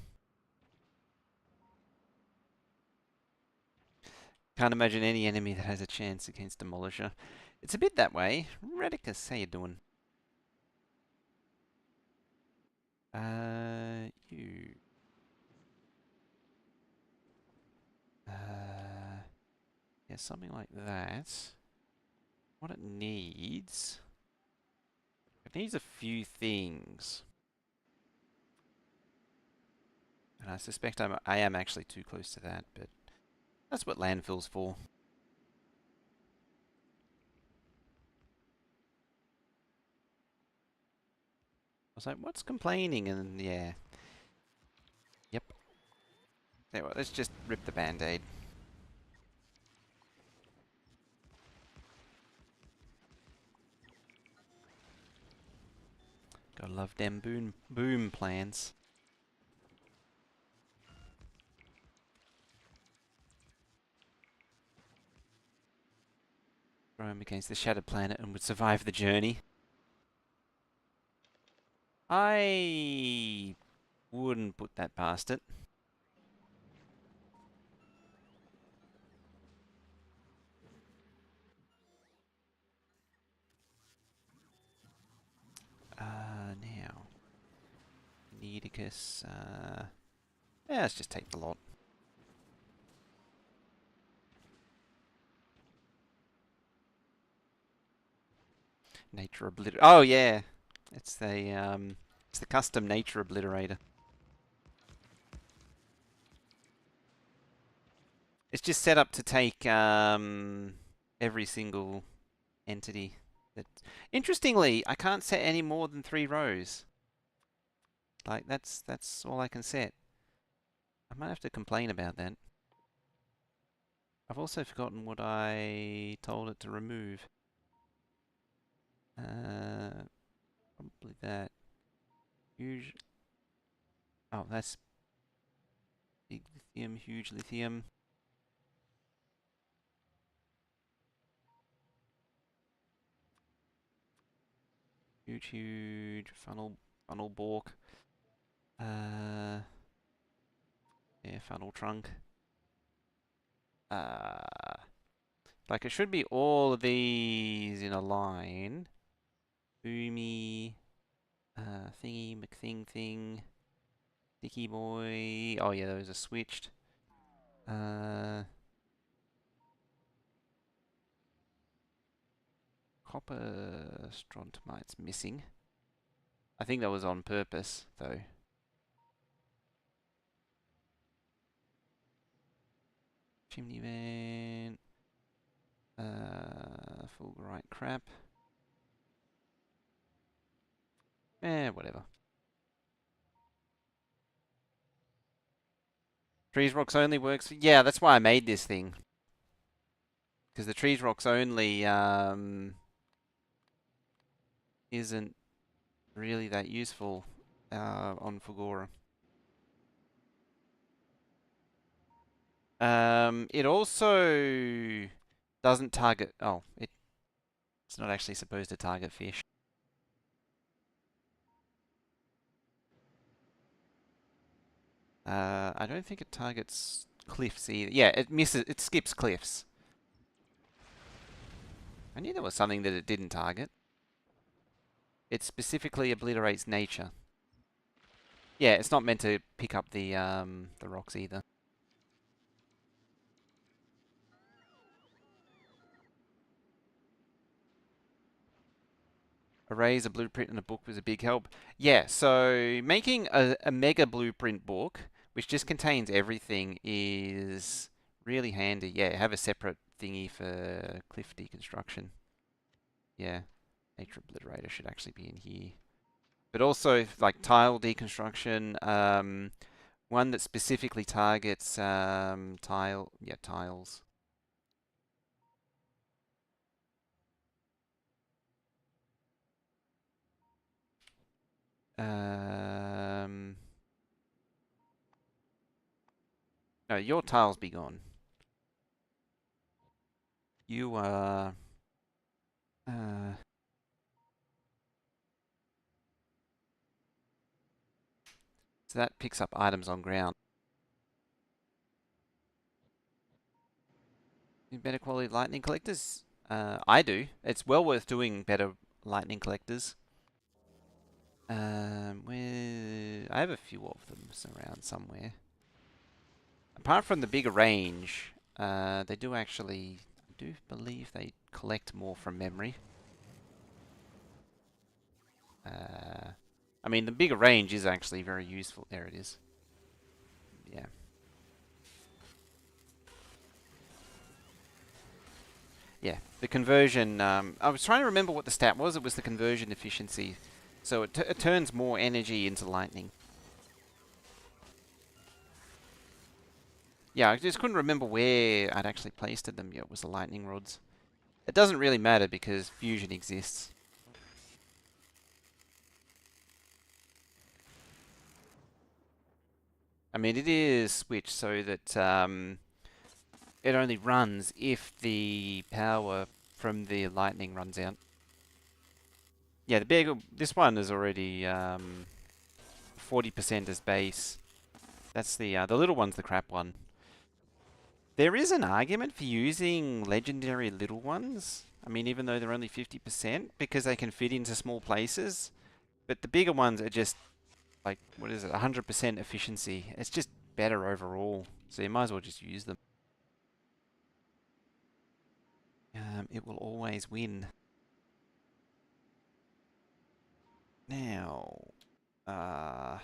Can't imagine any enemy that has a chance against Demolisher. It's a bit that way. Redicus, how you doing? You. Yeah, something like that. What it needs a few things. And I suspect I am actually too close to that, but that's what landfill's for. I was like, what's complaining? And yeah. Yep. Anyway, let's just rip the band-aid. Gotta love them boom plans. Throw him against the shattered planet and would survive the journey. I wouldn't put that past it. Now. Nidicus, yeah, let's just take the lot. Nature obliter. Oh yeah, it's the custom nature obliterator. It's just set up to take every single entity. That interestingly, I can't set any more than 3 rows. Like that's all I can set. I might have to complain about that. I've also forgotten what I told it to remove. Probably that. Huge. Oh, that's big lithium, huge lithium. Huge funnel bork. Yeah, funnel trunk. Like it should be all of these in a line. Boomy, thingy, thing, sticky boy. Oh yeah, those are switched. Copper strontimite's missing. I think that was on purpose, though. Chimney vent. Fulgurite crap. Whatever. Trees rocks only works. Yeah, that's why I made this thing. Because the trees rocks only isn't really that useful on Fulgura. It also doesn't target. Oh, it's not actually supposed to target fish. I don't think it targets cliffs either. Yeah, it misses. It skips cliffs. I knew there was something that it didn't target. It specifically obliterates nature. Yeah, it's not meant to pick up the rocks either. Erase a blueprint in a book was a big help. Yeah, so making a mega blueprint book, which just contains everything, is really handy. Yeah, have a separate thingy for cliff deconstruction. Yeah, nature obliterator should actually be in here. But also like tile deconstruction, one that specifically targets tiles. No, your tiles be gone. You are. So that picks up items on ground. Better quality lightning collectors? I do. It's well worth doing better lightning collectors. Where I have a few of them around somewhere. Apart from the bigger range, they do actually. I do believe they collect more from memory. I mean, the bigger range is actually very useful. There it is. Yeah. Yeah, the conversion, I was trying to remember what the stat was. It was the conversion efficiency. So it turns more energy into lightning. Yeah, I just couldn't remember where I'd actually placed them. Yeah, it was the lightning rods. It doesn't really matter because fusion exists. I mean, it is switched so that it only runs if the power from the lightning runs out. Yeah, the big this one is already 40% as base. That's the little one's the crap one. There is an argument for using legendary little ones. I mean, even though they're only 50%, because they can fit into small places. But the bigger ones are just like, what is it, 100% efficiency. It's just better overall. So you might as well just use them. It will always win. Now, uh,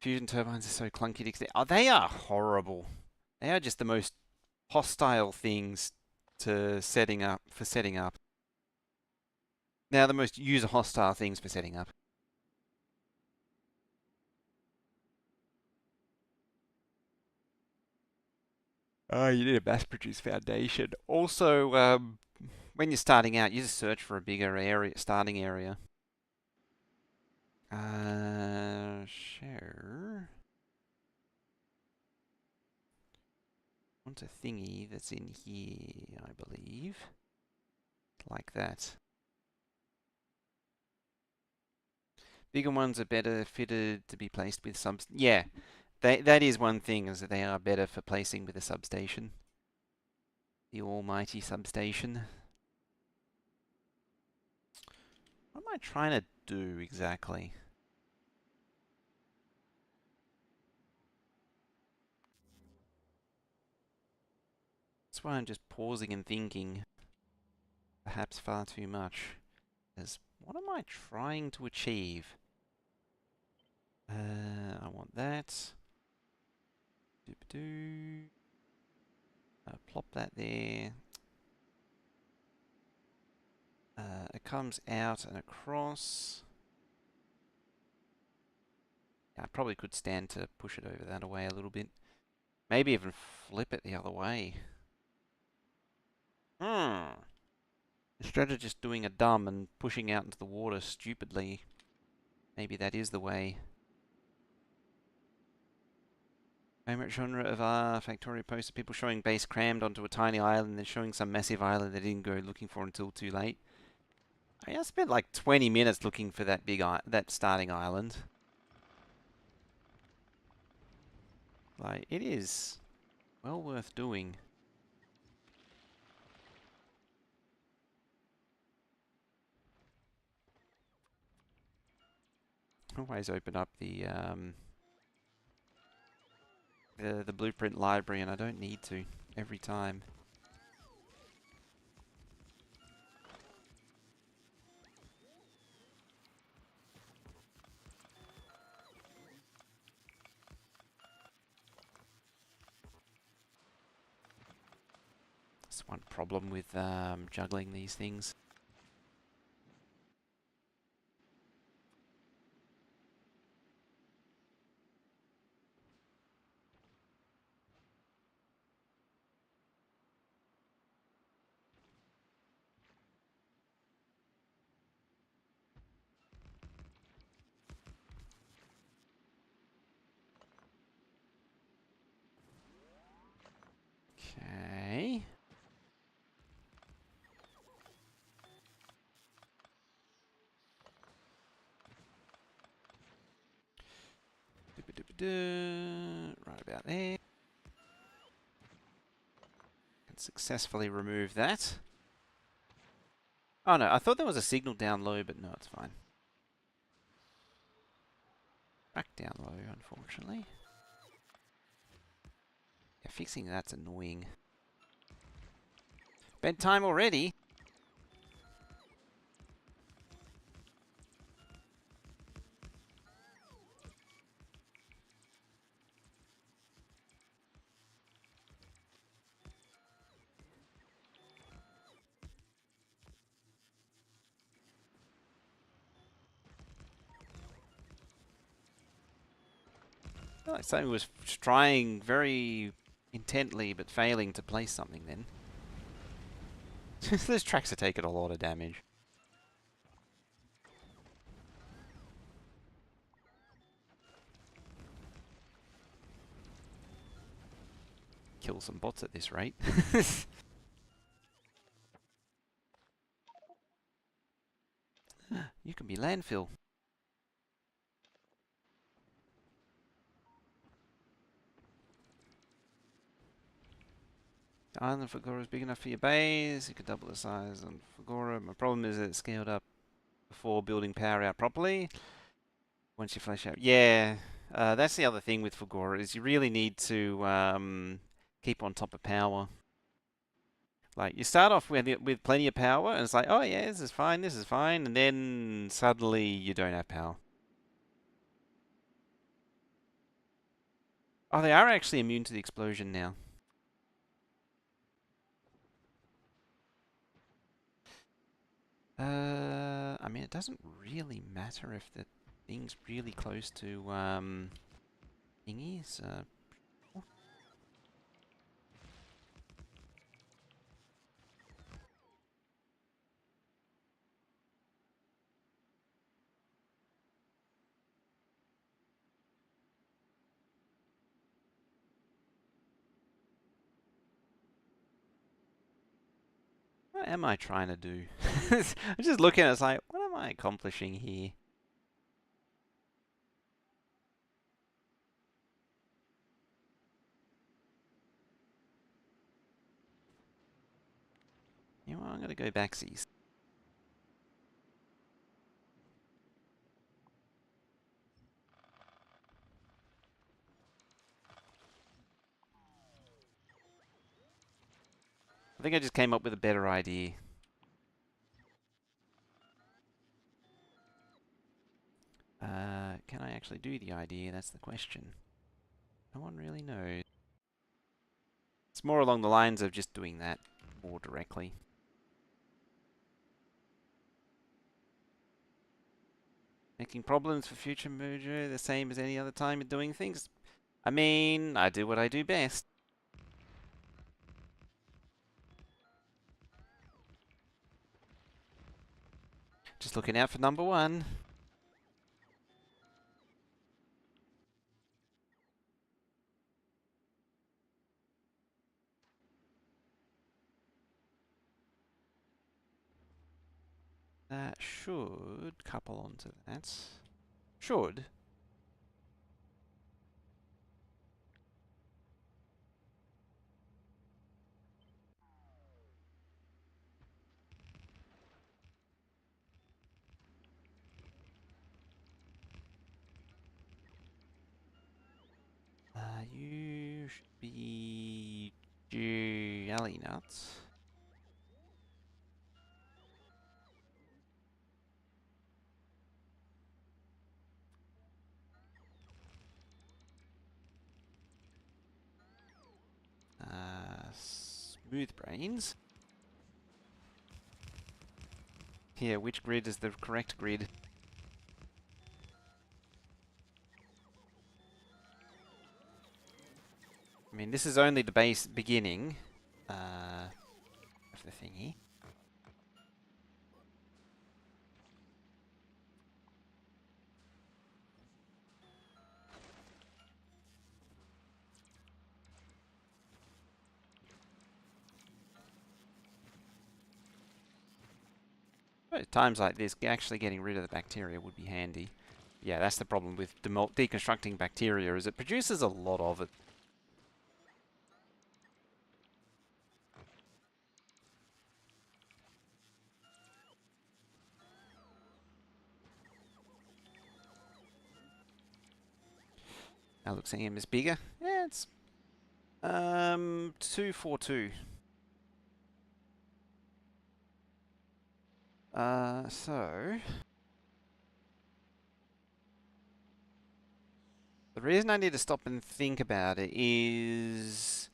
fusion turbines are so clunky to extend. Oh, they are horrible. They are just the most hostile things to setting up for setting up. Now, the most user hostile things for setting up. Oh, you need a mass-produced foundation. Also, when you're starting out, you just search for a bigger area, starting area. Sure. Want a thingy that's in here, I believe. Like that. Bigger ones are better fitted to be placed with subs. Yeah, that is one thing, is that they are better for placing with a substation. The almighty substation. What am I trying to do exactly? That's why I'm just pausing and thinking. Perhaps far too much. Is what am I trying to achieve? I want that. Doop-doo. Plop that there. It comes out and across. I probably could stand to push it over that away a little bit. Maybe even flip it the other way. Instead of just doing a dumb and pushing out into the water stupidly, maybe that is the way. Favorite genre of Factorio poster, people showing base crammed onto a tiny island, then showing some massive island they didn't go looking for until too late. I spent like 20 minutes looking for that that starting island. Like, it is well worth doing. Always open up the blueprint library, and I don't need to every time. That's one problem with juggling these things. Okay. Right about there. Can successfully remove that. Oh no, I thought there was a signal down low, but no, it's fine. Back down low, unfortunately. Yeah, fixing that's annoying. Bedtime already? Well, like something was trying very intently, but failing to place something then. Those tracks are taking a lot of damage. Kill some bots at this rate. You can be landfill. The island of Fagora is big enough for your base. You could double the size on Fagora. My problem is that it's scaled up before building power out properly. Once you flash out. Yeah, that's the other thing with Fagora, is you really need to keep on top of power. Like you start off with plenty of power, and it's like, oh yeah, this is fine, and then suddenly you don't have power. Oh, they are actually immune to the explosion now. I mean, it doesn't really matter if the thing's really close to thingies. What am I trying to do? I'm just looking at it, it's like, what am I accomplishing here? You know what, I'm gonna go backsies. I think I just came up with a better idea. Can I actually do the idea? That's the question. No one really knows. It's more along the lines of just doing that more directly. Making problems for future merger the same as any other time of doing things. I mean, I do what I do best. Just looking out for number one. That should couple onto that. Should. You should be jelly nuts. Smooth brains. Yeah, which grid is the correct grid? I mean, this is only the base beginning of the thingy. But at times like this, actually getting rid of the bacteria would be handy. Yeah, that's the problem with deconstructing bacteria, is it produces a lot of it. Alexanium is bigger. Yeah, it's 242. So the reason I need to stop and think about it is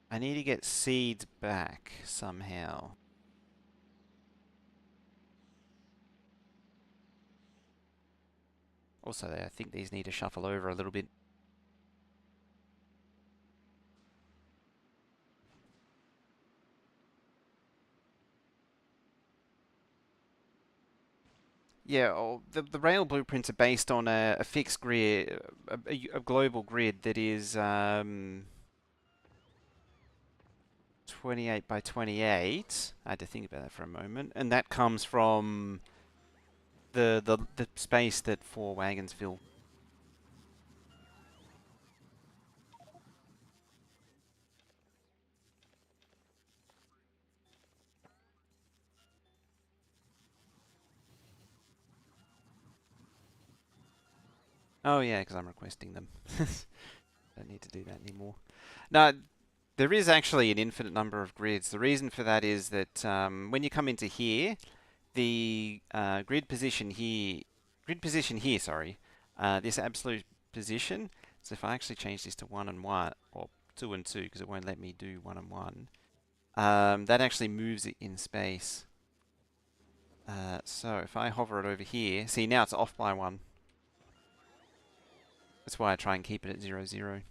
I need to get seeds back somehow. Also, I think these need to shuffle over a little bit. Yeah, the rail blueprints are based on a fixed grid, a global grid that is 28 by 28. I had to think about that for a moment, and that comes from the space that 4 wagons fill. Oh yeah, because I'm requesting them. Don't need to do that anymore. No, There is actually an infinite number of grids. The reason for that is that when you come into here, the grid position here, sorry, this absolute position. So if I actually change this to 1 and 1, or 2 and 2, because it won't let me do 1 and 1, that actually moves it in space. So if I hover it over here, see now it's off by 1. That's why I try and keep it at 0, 0.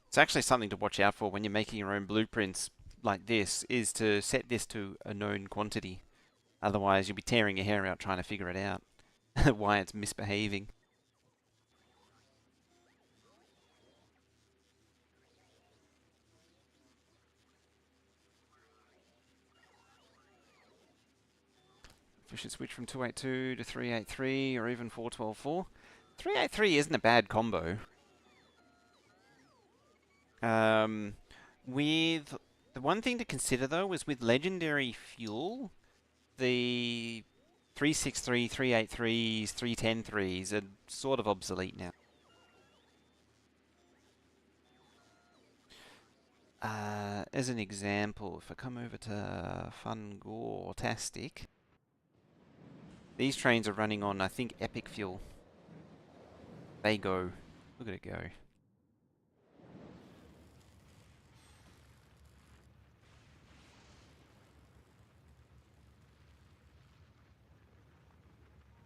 It's actually something to watch out for when you're making your own blueprints like this, is to set this to a known quantity. Otherwise you'll be tearing your hair out trying to figure it out, why it's misbehaving. If we should switch from 282 to 383 or even 4124. 383 isn't a bad combo. With the one thing to consider though is with legendary fuel, the 363, 383s, 310-3s are sort of obsolete now. As an example, if I come over to Fun Gore-tastic, these trains are running on, I think, Epic fuel. They go. Look at it go.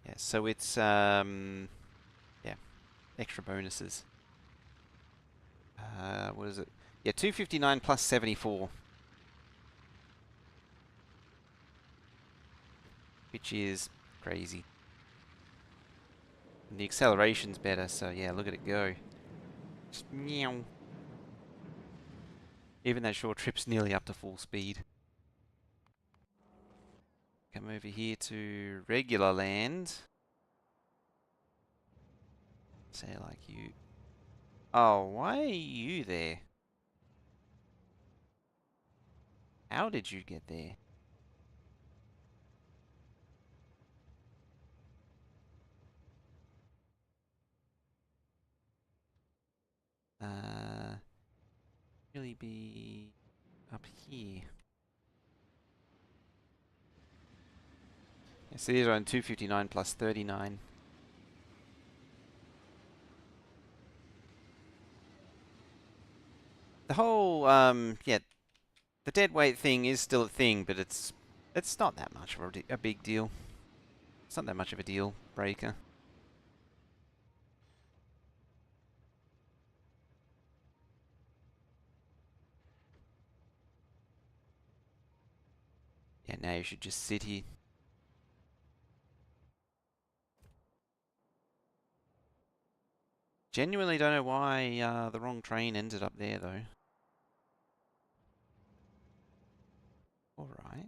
Yeah, so it's, yeah, extra bonuses. What is it? Yeah, 259 plus 74. Which is crazy. And the acceleration's better, so yeah, look at it go. Just meow. Even that short trip's nearly up to full speed. Come over here to regular land. Say like you. Oh, why are you there? How did you get there? Uh, really be up here. Yeah, so these are on 259 plus 39. The whole, yeah, the dead weight thing is still a thing, but it's not that much of a big deal. It's not that much of a deal breaker. Yeah, now you should just sit here. Genuinely don't know why the wrong train ended up there, though. Alright.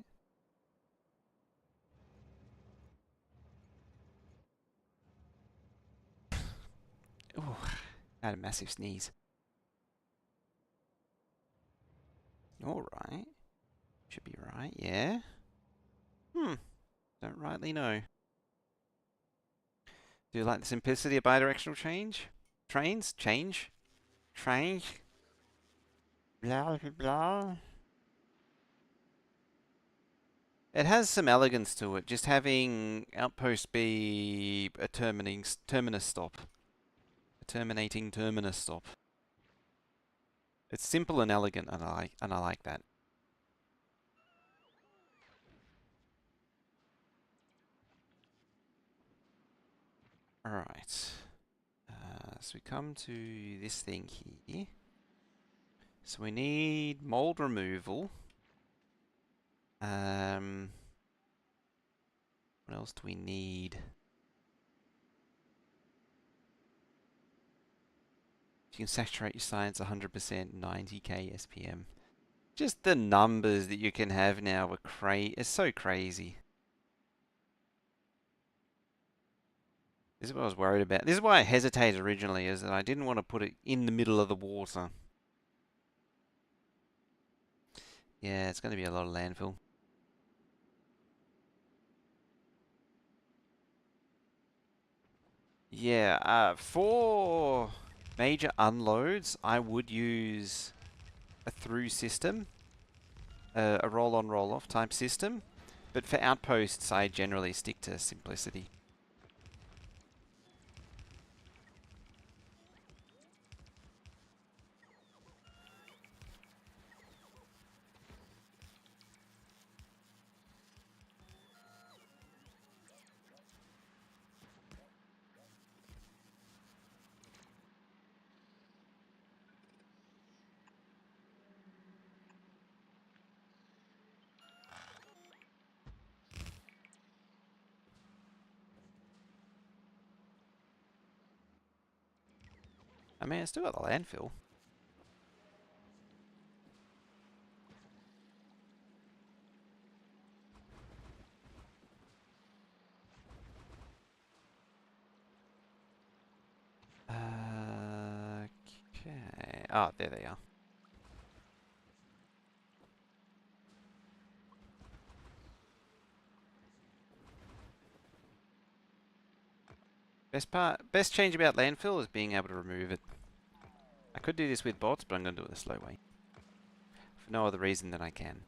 Oh, I had a massive sneeze. Alright. Should be right, yeah. Don't rightly know. Do you like the simplicity of bidirectional change? Trains? Change? Trains? Blah, blah, blah. It has some elegance to it, just having outpost be a terminus stop. A terminating terminus stop. It's simple and elegant, and I like that. Alright. So we come to this thing here. So we need mold removal. What else do we need? You can saturate your science 100%, 90k SPM. Just the numbers that you can have now are it's so crazy. This is what I was worried about. This is why I hesitated originally, is that I didn't want to put it in the middle of the water. Yeah, it's going to be a lot of landfill. Yeah, for Major unloads, I would use a through system, a roll-on, roll-off type system. But for outposts, I generally stick to simplicity. I mean, I still got the landfill. Okay. Oh, there they are. Best change about landfill is being able to remove it. I could do this with bots, but I'm going to do it the slow way. For no other reason than I can.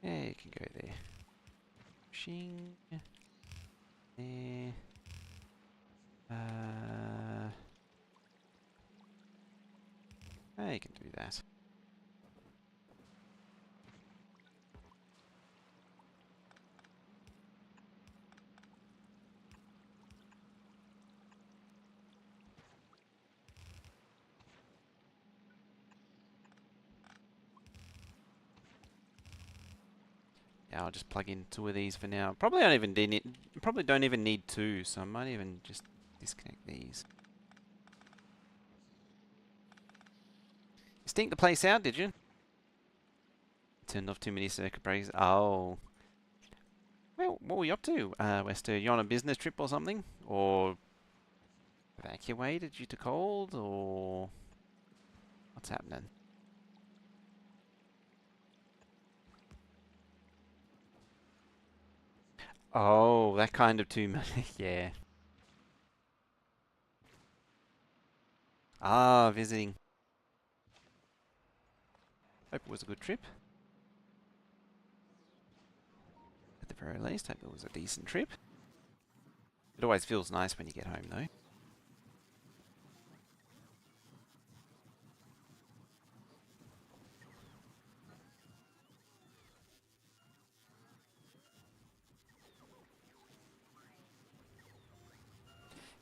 Yeah, you can go there. Shing. There. You can do that. Yeah, I'll just plug in 2 of these for now. Probably don't even need 2, so I might even just disconnect these. You stink the place out, did you? Turned off too many circuit breakers. Oh. Well, what were you up to, Wester? You on a business trip or something? Or evacuated due to cold? Or what's happening? Oh, that kind of too many. Yeah. Ah, visiting. Hope it was a good trip. At the very least, hope it was a decent trip. It always feels nice when you get home, though.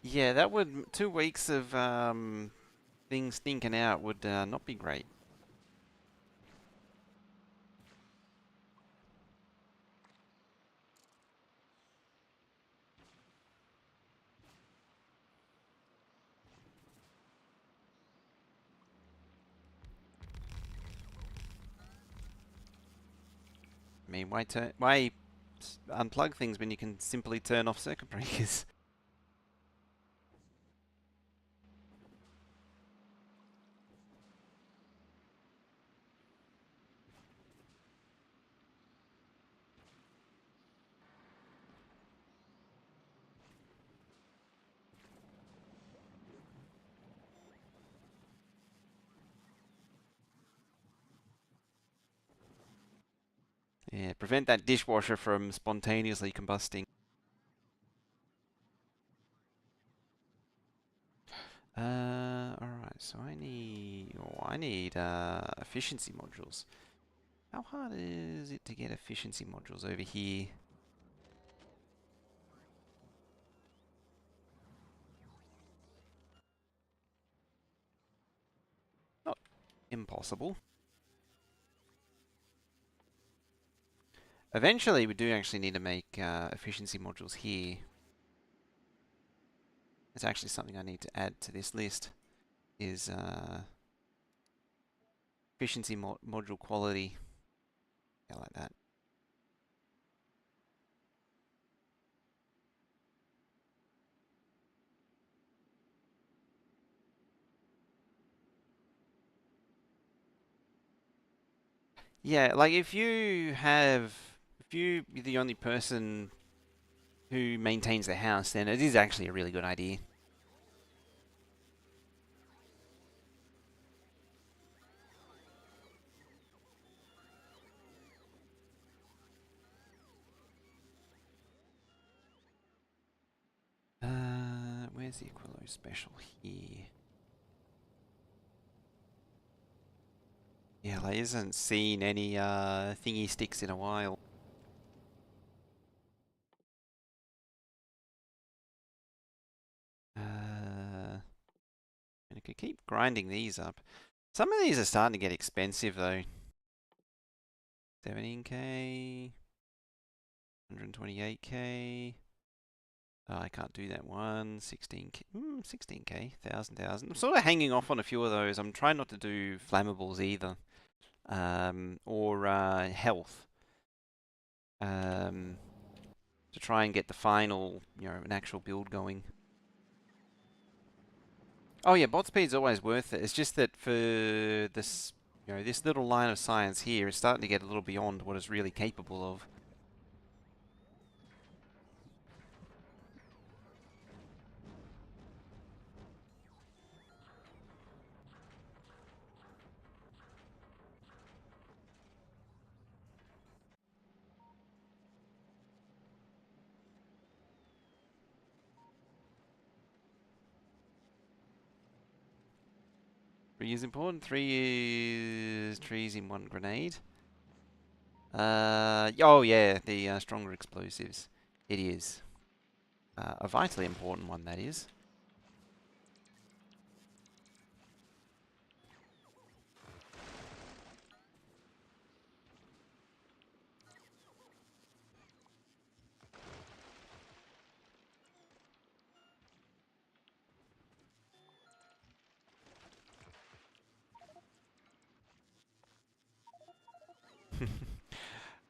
Yeah, that would 2 weeks of things stinking out would not be great. I mean, why unplug things when you can simply turn off circuit breakers? Yeah, prevent that dishwasher from spontaneously combusting. Alright, so I need efficiency modules. How hard is it to get efficiency modules over here? Not impossible. Eventually, we do actually need to make efficiency modules here. It's actually something I need to add to this list. Is efficiency module quality. Yeah, like that. Yeah, like if you're the only person who maintains the house, then it is actually a really good idea. Where's the Aquilo special here? Yeah, like isn't seen any thingy sticks in a while. And I could keep grinding these up. Some of these are starting to get expensive though. 17k, 128k. Oh, I can't do that one. 16k, 16k, 1,000. I'm sort of hanging off on a few of those. I'm trying not to do flammables either, or health, to try and get the final, an actual build going. Oh yeah, bot speed's always worth it. It's just that for this, this little line of science here is starting to get a little beyond what it's really capable of. Three is important. 3 is trees in one grenade. Oh yeah, the stronger explosives. It is. A vitally important one, that is.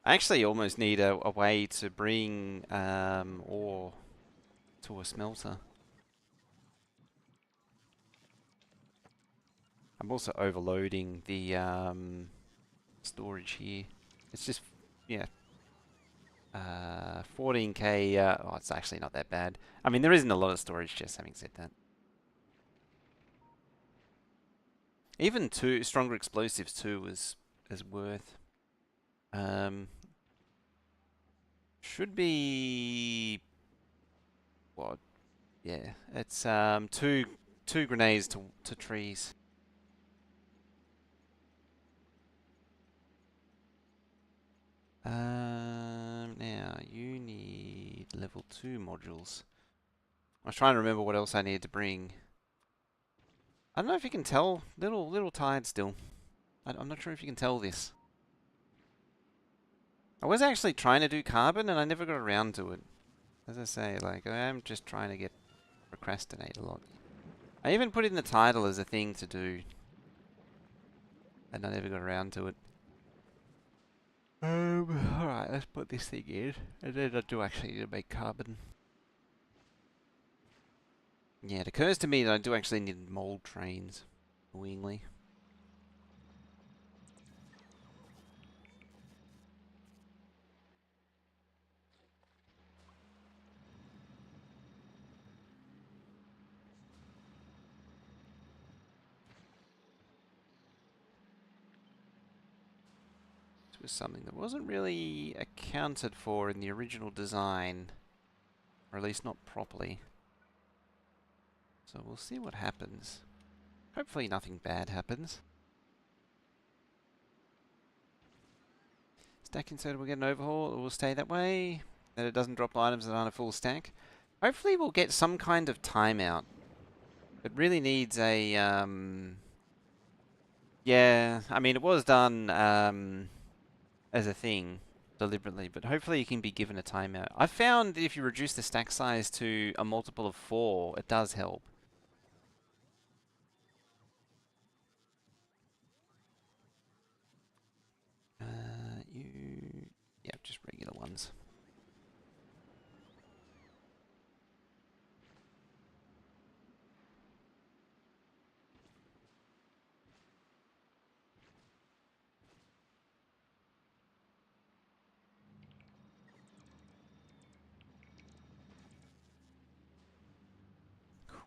I actually almost need a way to bring ore to a smelter. I'm also overloading the storage here. It's just, yeah, 14k. Oh, it's actually not that bad. I mean, there isn't a lot of storage, just having said that. Even two stronger explosives too is worth. Should be what? Yeah, it's two grenades to trees. Now you need level 2 modules. I was trying to remember what else I needed to bring. I don't know if you can tell. Little tired still. I'm not sure if you can tell this. I was actually trying to do carbon and I never got around to it. As I say, like I am just trying to procrastinate a lot. I even put in the title as a thing to do, and I never got around to it. Alright, let's put this thing in, and then I do actually need to make carbon. Yeah, it occurs to me that I do actually need mold trains, annoyingly. This was something that wasn't really accounted for in the original design, or at least not properly. So we'll see what happens. Hopefully nothing bad happens. Stack inserted will get an overhaul, it will stay that way. That it doesn't drop items that aren't a full stack. Hopefully we'll get some kind of timeout. It really needs a, yeah, I mean it was done as a thing deliberately, but hopefully you can be given a timeout. I've found that if you reduce the stack size to a multiple of 4, it does help. You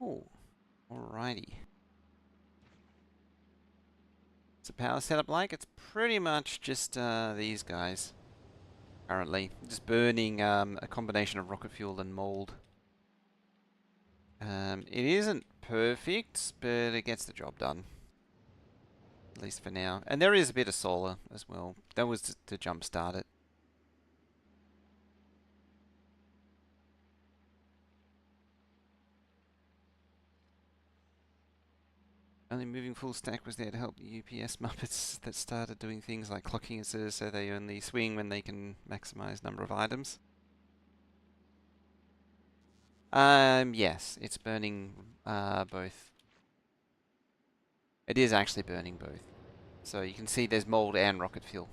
Cool. Alrighty. What's the power setup like? It's pretty much just these guys currently. Just burning a combination of rocket fuel and mold. It isn't perfect, but it gets the job done. At least for now. And there is a bit of solar as well. That was to jumpstart it. Only moving full stack was there to help the UPS Muppets that started doing things like clocking assist so they only swing when they can maximize number of items. Yes, it's burning both. It is actually burning both. So you can see there's mold and rocket fuel.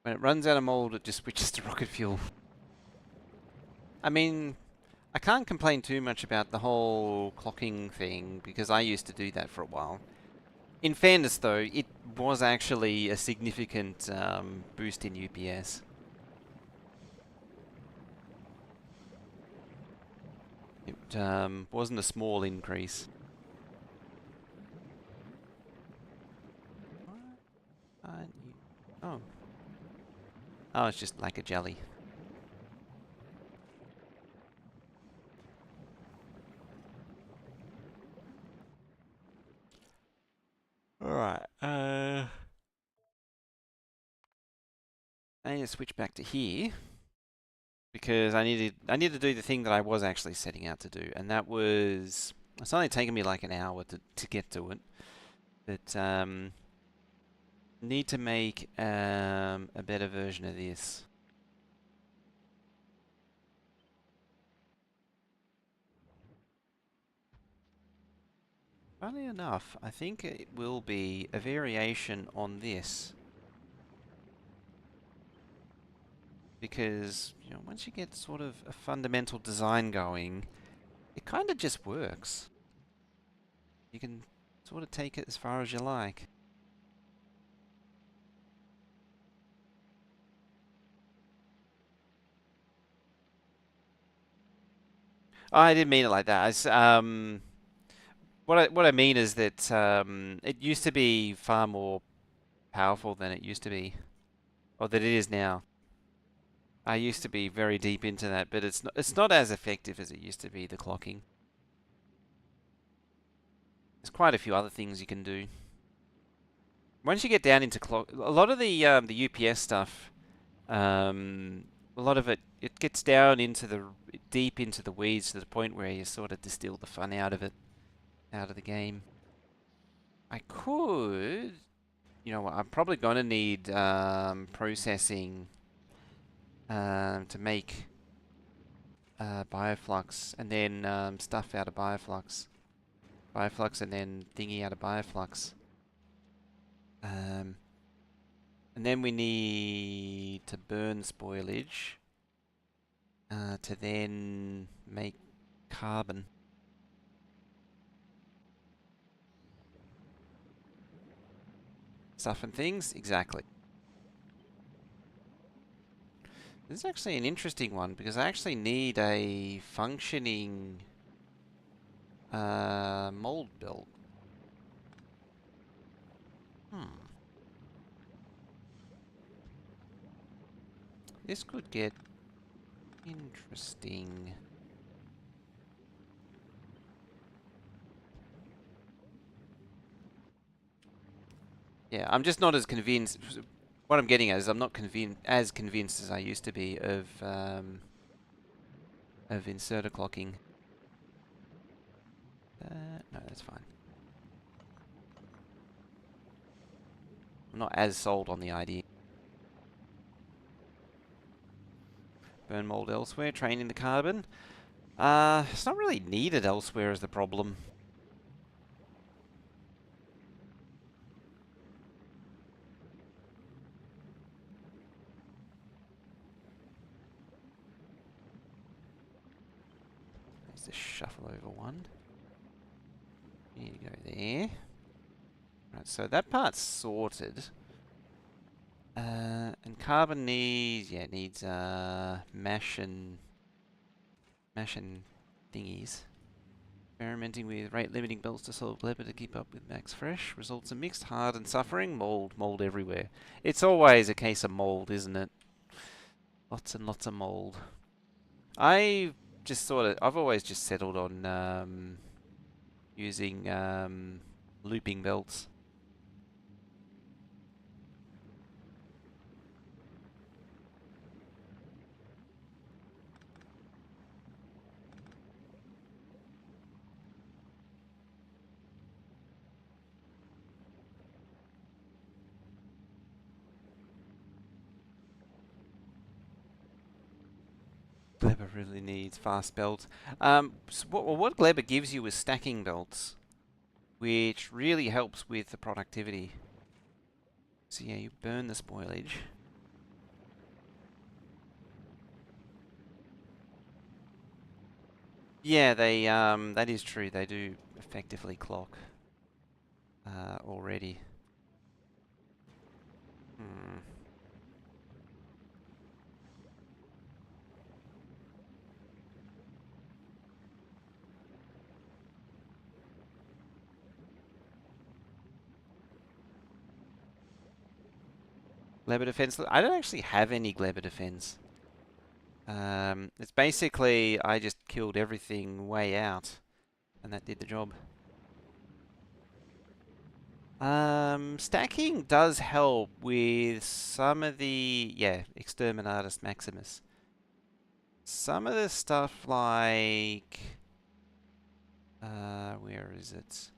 When it runs out of mold, it just switches to rocket fuel. I mean, I can't complain too much about the whole clocking thing, because I used to do that for a while. In fairness, though, it was actually a significant boost in UPS. It wasn't a small increase. What aren't you? Oh. Oh, it's just like a jelly. Alright, I need to switch back to here because I need to do the thing that I was actually setting out to do, and that was, it's only taken me like an hour to get to it, but need to make a better version of this. Funnily enough, I think it will be a variation on this. Because, you know, once you get sort of a fundamental design going, it kind of just works. You can sort of take it as far as you like. Oh, I didn't mean it like that. What I mean is that it used to be far more powerful than it used to be, or that it is now. I used to be very deep into that, but it's not as effective as it used to be, the clocking. There's quite a few other things you can do. Once you get down into clock, a lot of the UPS stuff, a lot of it gets down into the deep into the weeds to the point where you sort of distill the fun out of it, out of the game. I could, you know what, I'm probably gonna need processing to make bioflux, and then stuff out of bioflux. Bioflux and then thingy out of bioflux. And then we need to burn spoilage to then make carbon. Stuff and things, exactly. This is actually an interesting one because I actually need a functioning mold belt. This could get interesting. Yeah, I'm just not as convinced. What I'm getting at is I'm not as convinced as I used to be of inserter clocking. No, that's fine. I'm not as sold on the idea. Burn mold elsewhere, training the carbon. It's not really needed elsewhere is the problem. to shuffle over one. You need to go there. Right, so that part's sorted. And carbon needs, yeah, it needs mash and thingies. Experimenting with rate limiting belts to solve Gleba to keep up with max fresh. Results in mixed, hard and suffering. Mold everywhere. It's always a case of mold, isn't it? Lots and lots of mold. I've always just settled on using looping belts. Gleba really needs fast belts. So what Gleba gives you is stacking belts, which really helps with the productivity. So yeah, you burn the spoilage. Yeah, they that is true. They do effectively clock already. Hmm. Gleba defense. I don't actually have any Gleba defense. It's basically I just killed everything way out, and that did the job. Stacking does help with some of the, yeah, Exterminatus Maximus. Some of the stuff like, where is it?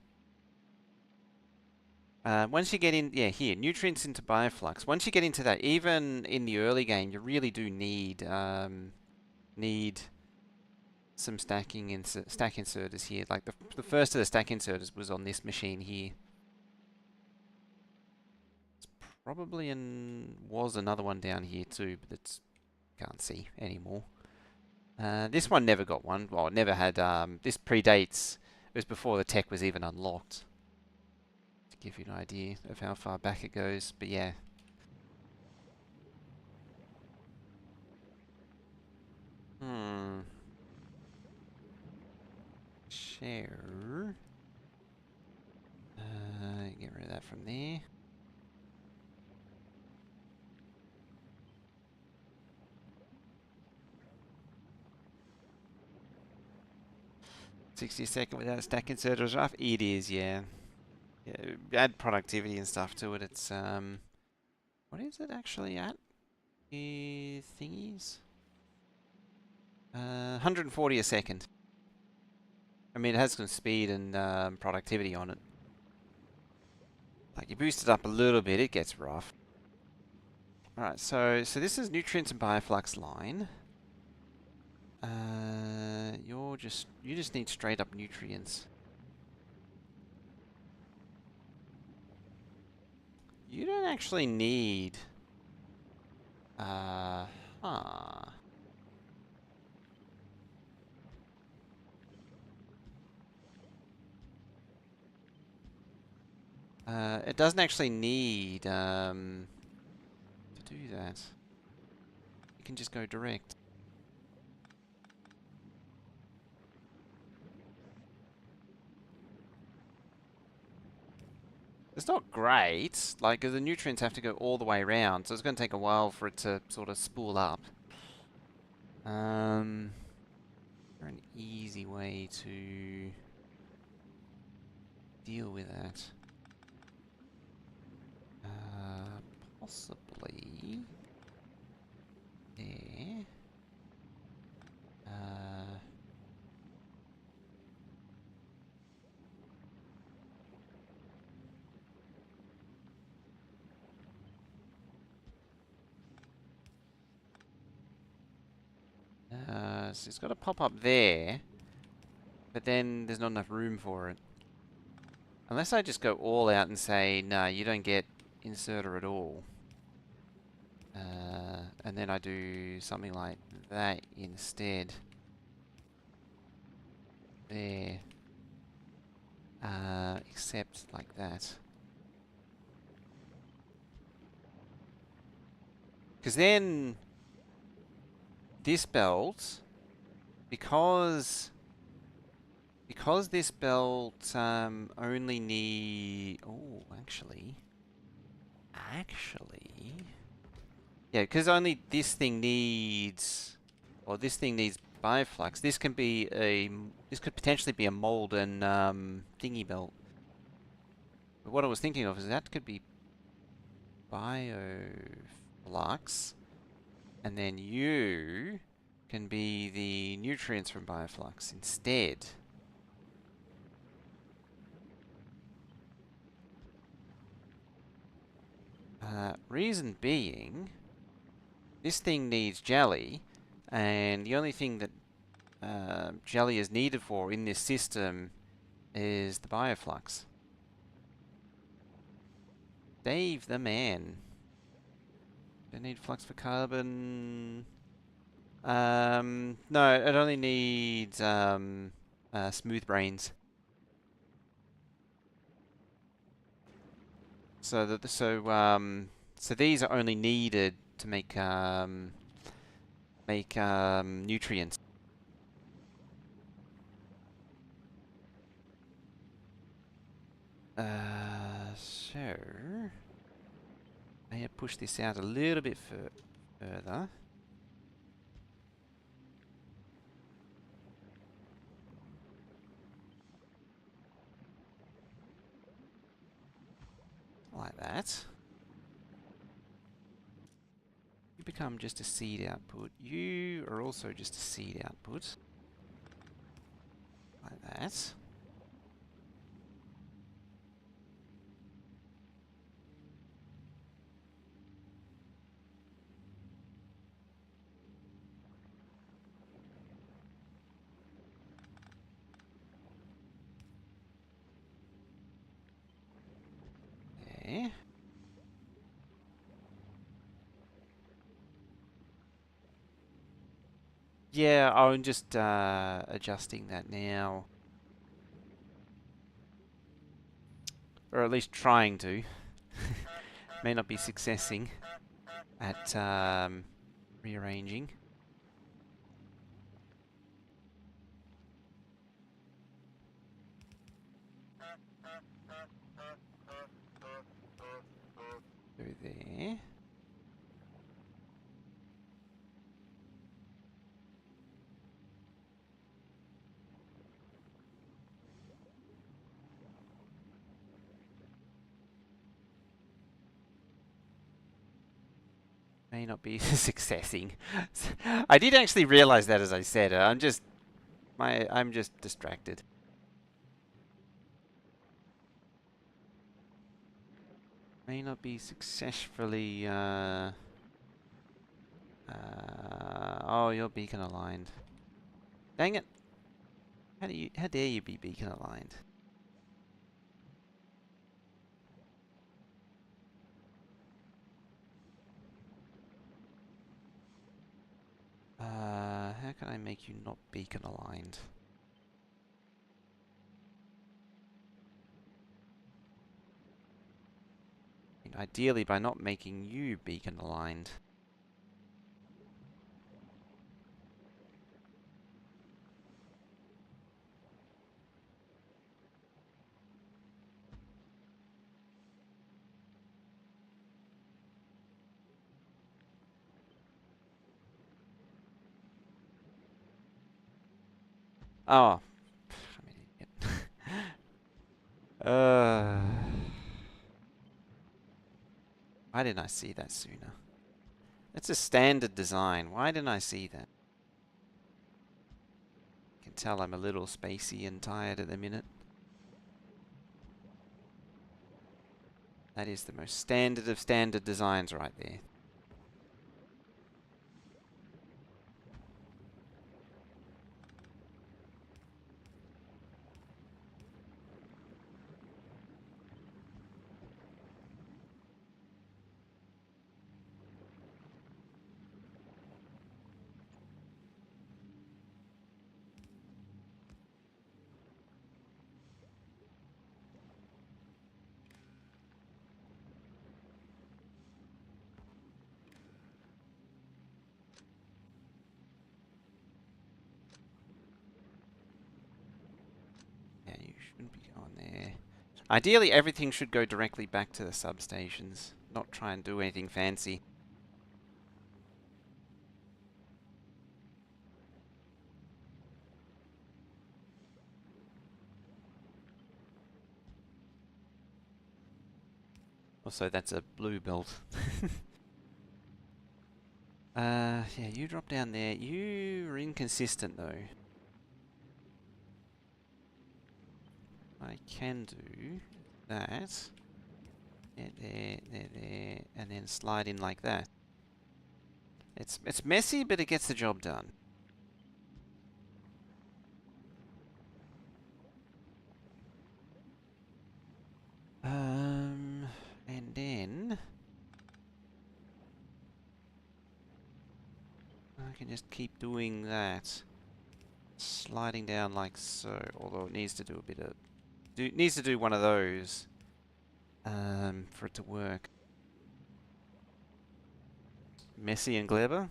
Once you get in, yeah, here, nutrients into bioflux. Once you get into that, even in the early game, you really do need some stack inserters here. Like the first of the stack inserters was on this machine here. Probably was another one down here too, but it's can't see anymore. This one never got one. Well, it never had. This predates. It was before the tech was even unlocked. To give you an idea of how far back it goes, but yeah. Share. Get rid of that from there. $60 without a stack inserter is rough. It is, yeah. Yeah, add productivity and stuff to it. It's what is it actually at? Thingies. 140 a second. I mean, it has some speed and productivity on it. Like you boost it up a little bit, it gets rough. All right, so this is nutrients and bioflux line. You just need straight up nutrients. You don't actually need. Huh. It doesn't actually need to do that. You can just go direct. It's not great, like, 'cause the nutrients have to go all the way around, so it's going to take a while for it to sort of spool up. Is there an easy way to deal with that? Possibly. There. So it's got to pop up there, but then there's not enough room for it. Unless I just go all out and say, no, you don't get inserter at all. And then I do something like that instead. there. Except like that. Because then this belt, because this belt only need. Oh, actually, yeah, because only this thing needs, or this thing needs bioflux. This can be this could potentially be a molten thingy belt. But what I was thinking of is that could be bioflux, and then you can be the nutrients from bioflux instead. Reason being, this thing needs jelly, and the only thing that jelly is needed for in this system is the bioflux. Dave the man. Don't need flux for carbon. No, it only needs smooth brains. So these are only needed to make nutrients. So I have pushed this out a little bit further. Like that. You become just a seed output. You are also just a seed output. Like that. There. Yeah, I'm just adjusting that now. Or at least trying to. May not be successing at rearranging. Go there. May not be successing. I did actually realize that as I said it. I'm just distracted. May not be successfully oh, you're beacon aligned. Dang it. How dare you be beacon aligned? How can I make you not beacon aligned? I mean, ideally by not making you beacon aligned. Oh. I'm an idiot. Why didn't I see that sooner? It's a standard design. Why didn't I see that? You can tell I'm a little spacey and tired at the minute. That is the most standard of standard designs right there. Ideally, everything should go directly back to the substations, not try and do anything fancy. Also, that's a blue belt. Yeah, you drop down there. You're inconsistent, though. I can do that. There, and then slide in like that. It's messy, but it gets the job done. And then I can just keep doing that, sliding down like so. Although it needs to do a bit of, needs to do one of those, for it to work. Messy and Gleba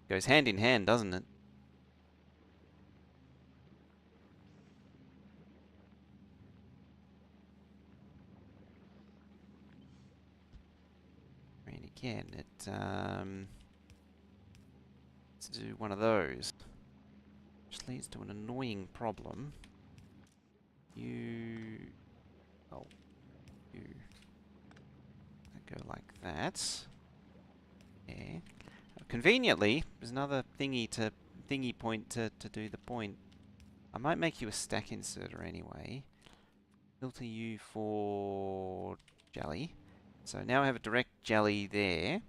goes hand in hand, doesn't it? And again, it to do one of those, which leads to an annoying problem. You go like that. Yeah. Conveniently, there's another thingy point to do the point. I might make you a stack inserter anyway. Filter you for jelly. So now I have a direct jelly there.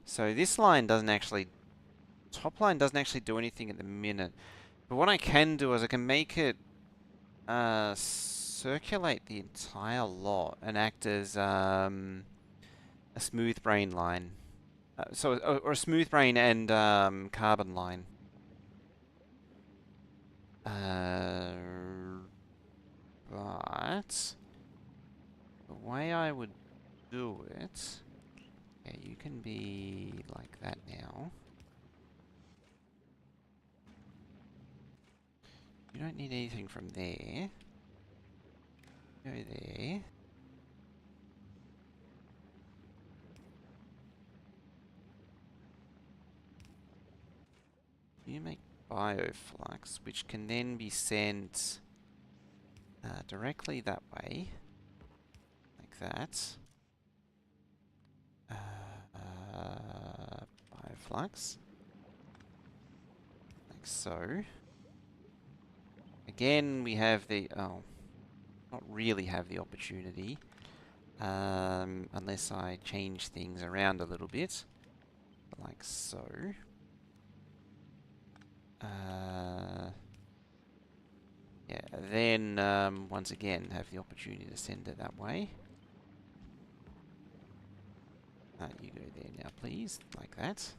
So this line doesn't actually, top line doesn't actually do anything at the minute. But what I can do is I can make it circulate the entire lot and act as a smooth brain line. Or a smooth brain and carbon line. But the way I would do it, yeah, you can be like that now. You don't need anything from there. Go there. You make bioflux, which can then be sent directly that way, like that. Bioflux, like so. Again, we have the, oh, not really have the opportunity, unless I change things around a little bit, like so. Yeah, then once again have the opportunity to send it that way. You go there now, please, like that.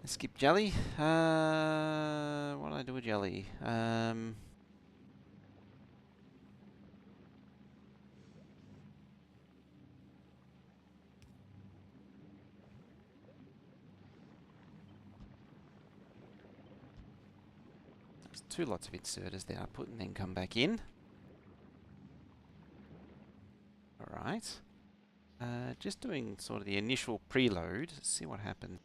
Skip jelly. What do I do with jelly? There's two lots of inserters there I put and then come back in. Alright. Just doing sort of the initial preload, see what happens.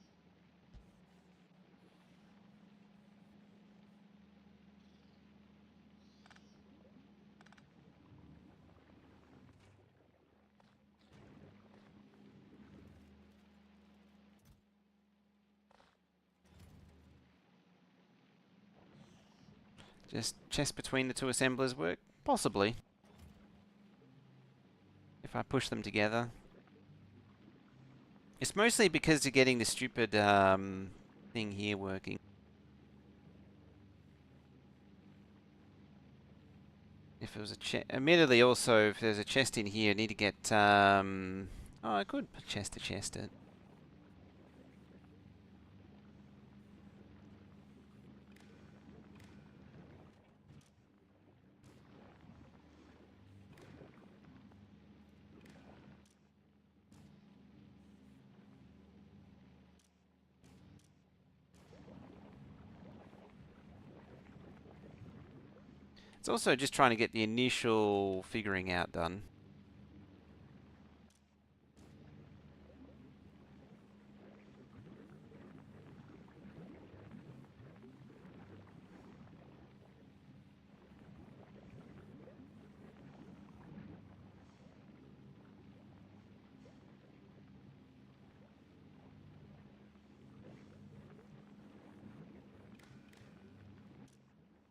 Just chest between the two assemblers work? Possibly. If I push them together. It's mostly because you're getting the stupid thing here working. If it was a chest, admittedly also, if there's a chest in here, I need to get, oh, I could put chest to chest it. It's also just trying to get the initial figuring out done.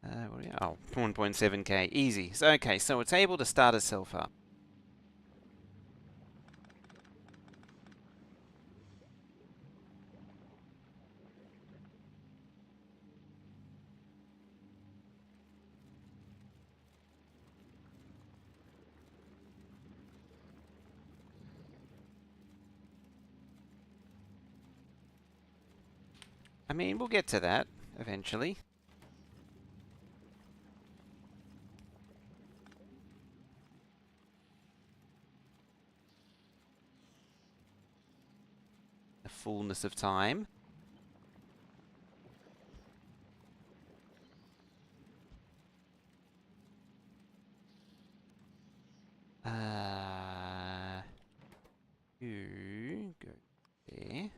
What are we, oh, 1.7k, easy. So, okay, so it's able to start itself up. I mean, we'll get to that eventually. The fullness of time. You go there.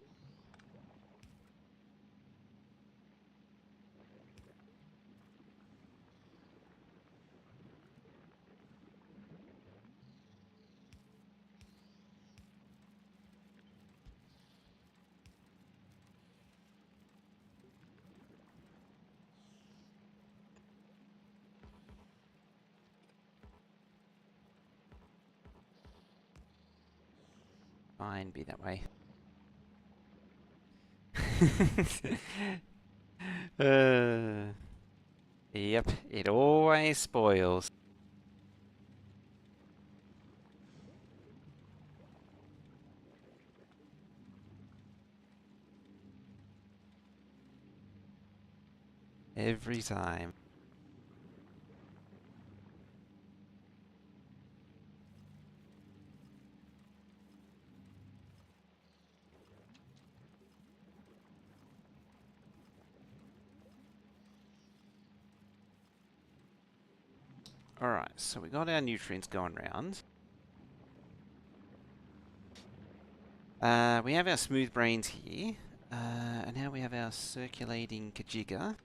Fine, be that way. Yep, it always spoils. Every time. Alright, so we got our nutrients going round. We have our smooth brains here. And now we have our circulating Kajiga.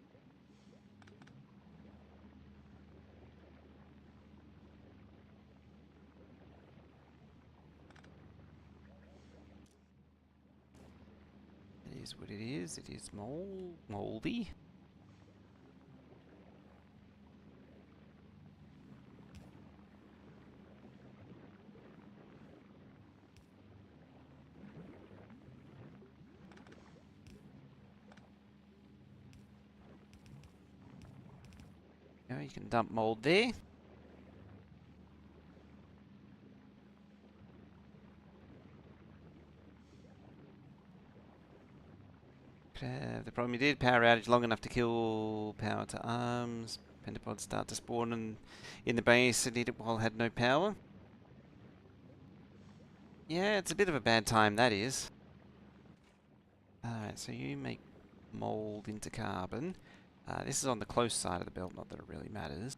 It is what it is. It is moldy. You can dump mold there. The problem you did, power outage long enough to kill power to arms. Pentapods start to spawn in the base and eat it while had no power. Yeah, it's a bit of a bad time, that is. Alright, so you make mold into carbon. This is on the close side of the belt, not that it really matters.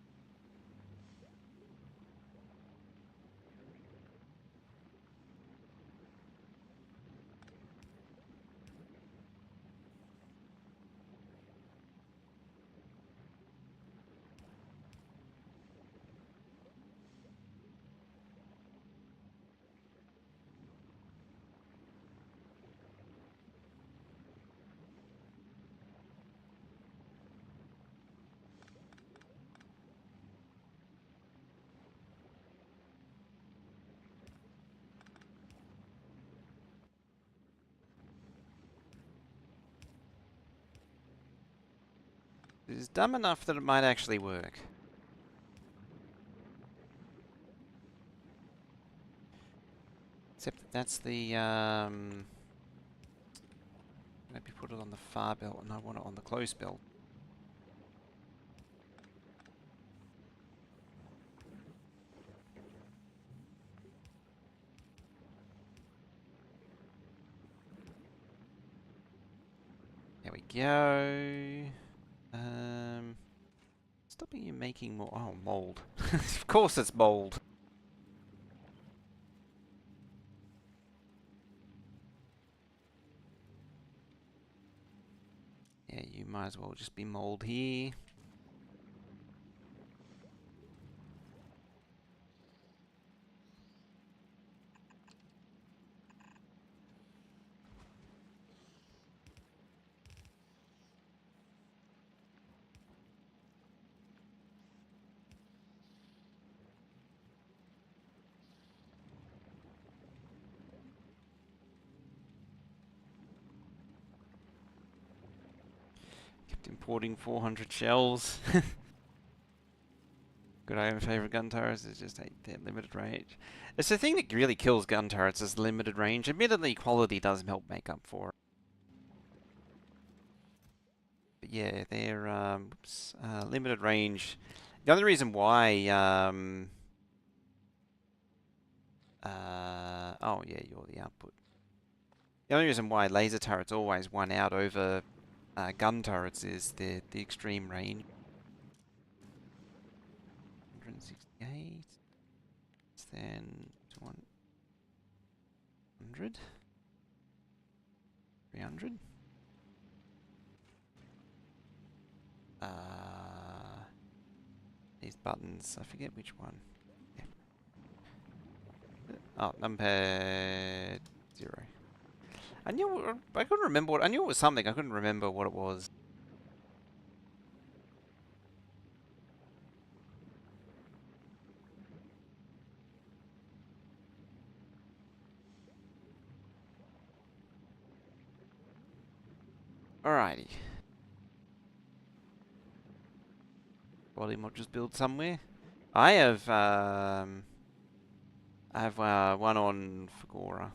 It's dumb enough that it might actually work. Except that that's the, maybe put it on the far belt and I want it on the close belt. There we go. Stop stopping you making more? Oh, mold. Of course it's mold. Yeah, you might as well just be mold here. Kept importing 400 shells. Good item favorite gun turrets is just their limited range. It's the thing that really kills gun turrets is limited range. Admittedly, quality does help make up for it. But yeah, they're limited range. The other reason why oh yeah, you're the output. The only reason why laser turrets always won out over gun turrets is the extreme range. 168. Then 200. 300. These buttons, I forget which one. Yeah. Oh, number 0. I couldn't remember what, I knew it was something, I couldn't remember what it was. Alrighty. Body modules build somewhere. I have one on Fagora,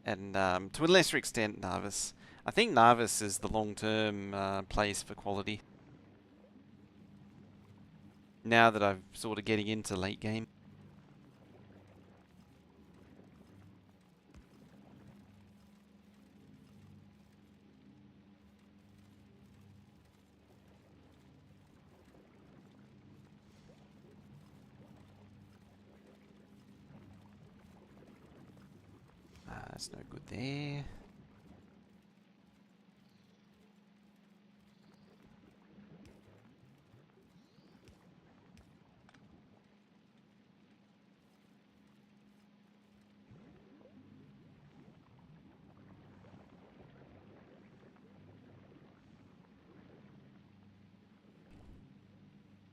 and to a lesser extent Narvis. I think Narvis is the long-term place for quality. Now that I'm sort of getting into late game. That's no good there.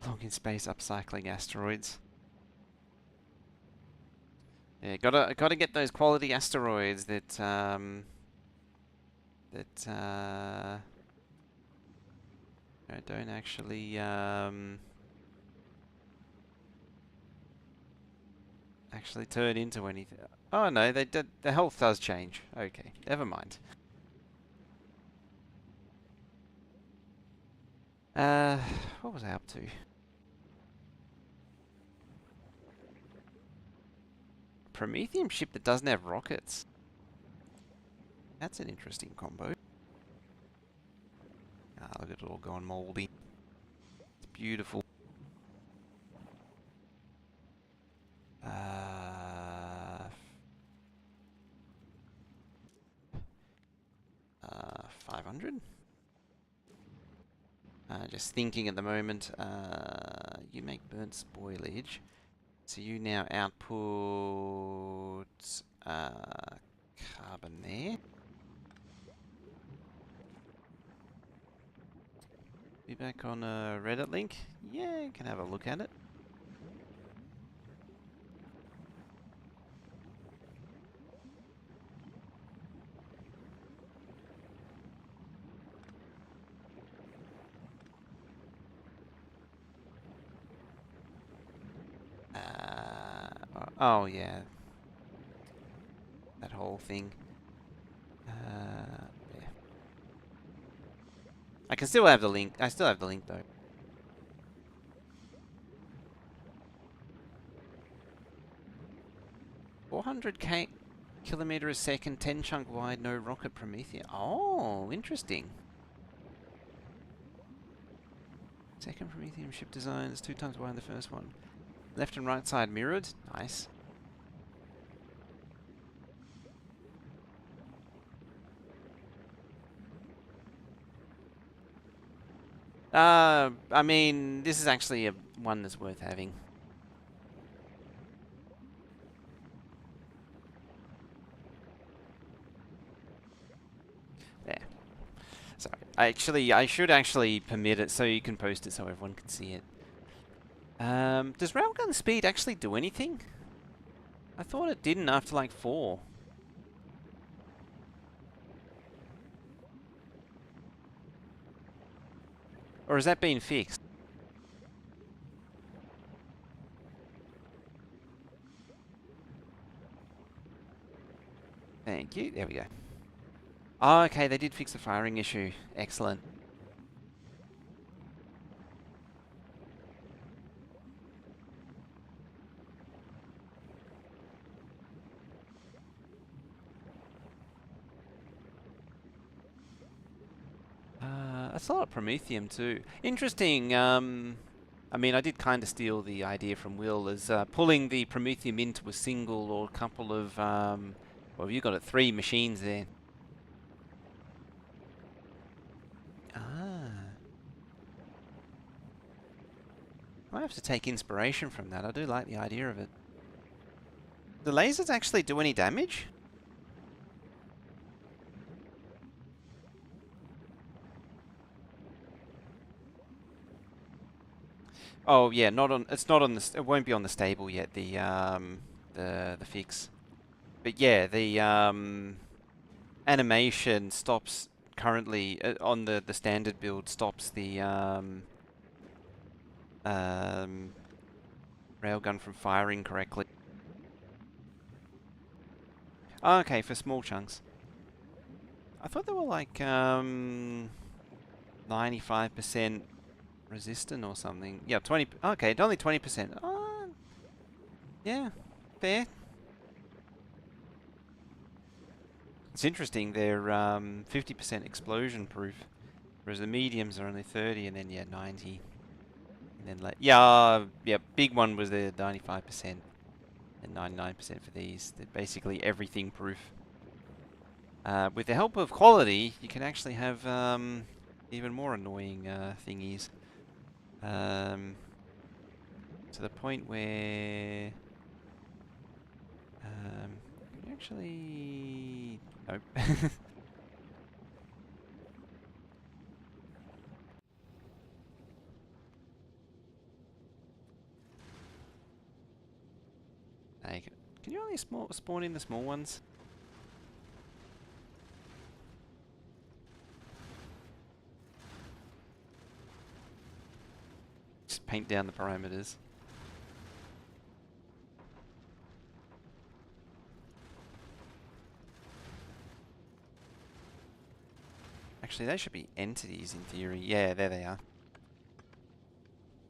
Long in space upcycling asteroids. Yeah, gotta get those quality asteroids that don't actually actually turn into anything. Oh no, they did. The health does change. Okay, never mind. What was I up to? Prometheum ship that doesn't have rockets. That's an interesting combo. Ah, look at it all going moldy. It's beautiful. 500. Just thinking at the moment. You make burnt spoilage, so you now output carbon there. Be back on a Reddit link. Yeah, you can have a look at it. Oh yeah, that whole thing. Yeah. I can still have the link. I still have the link though. 400 kilometer a second, 10 chunk wide, no rocket Prometheus. Oh, interesting. Second Prometheum ship design is 2 times wide than the first one. Left and right side mirrored. Nice. I mean, this is actually a one that's worth having. There. Sorry. I should actually permit it so you can post it so everyone can see it. Does railgun speed actually do anything? I thought it didn't after like 4. Or has that been fixed? Thank you. There we go. Oh, okay, they did fix the firing issue. Excellent. That's a lot of Prometheum too. Interesting. I mean, I did kind of steal the idea from Will as pulling the Prometheum into a single or a couple of, well, you got it, 3 machines there. Ah. I might have to take inspiration from that. I do like the idea of it. Do lasers actually do any damage? Oh yeah, not on. It's not on the. It won't be on the stable yet. The fix. But yeah, the animation stops currently on the standard build. Stops the railgun from firing correctly. Oh, okay, for small chunks. I thought they were like 95% resistant or something. Yeah, 20. Okay, only 20%. Oh, yeah, fair. It's interesting. They're 50% explosion proof, whereas the mediums are only 30, and then yeah, 90. And then like yeah, big one was the 95%, and 99% for these. They're basically everything proof. With the help of quality, you can actually have even more annoying thingies. To the point where can you actually nope. Hey, can you only spawn in the small ones? Just paint down the parameters. Actually, they should be entities in theory. Yeah, there they are.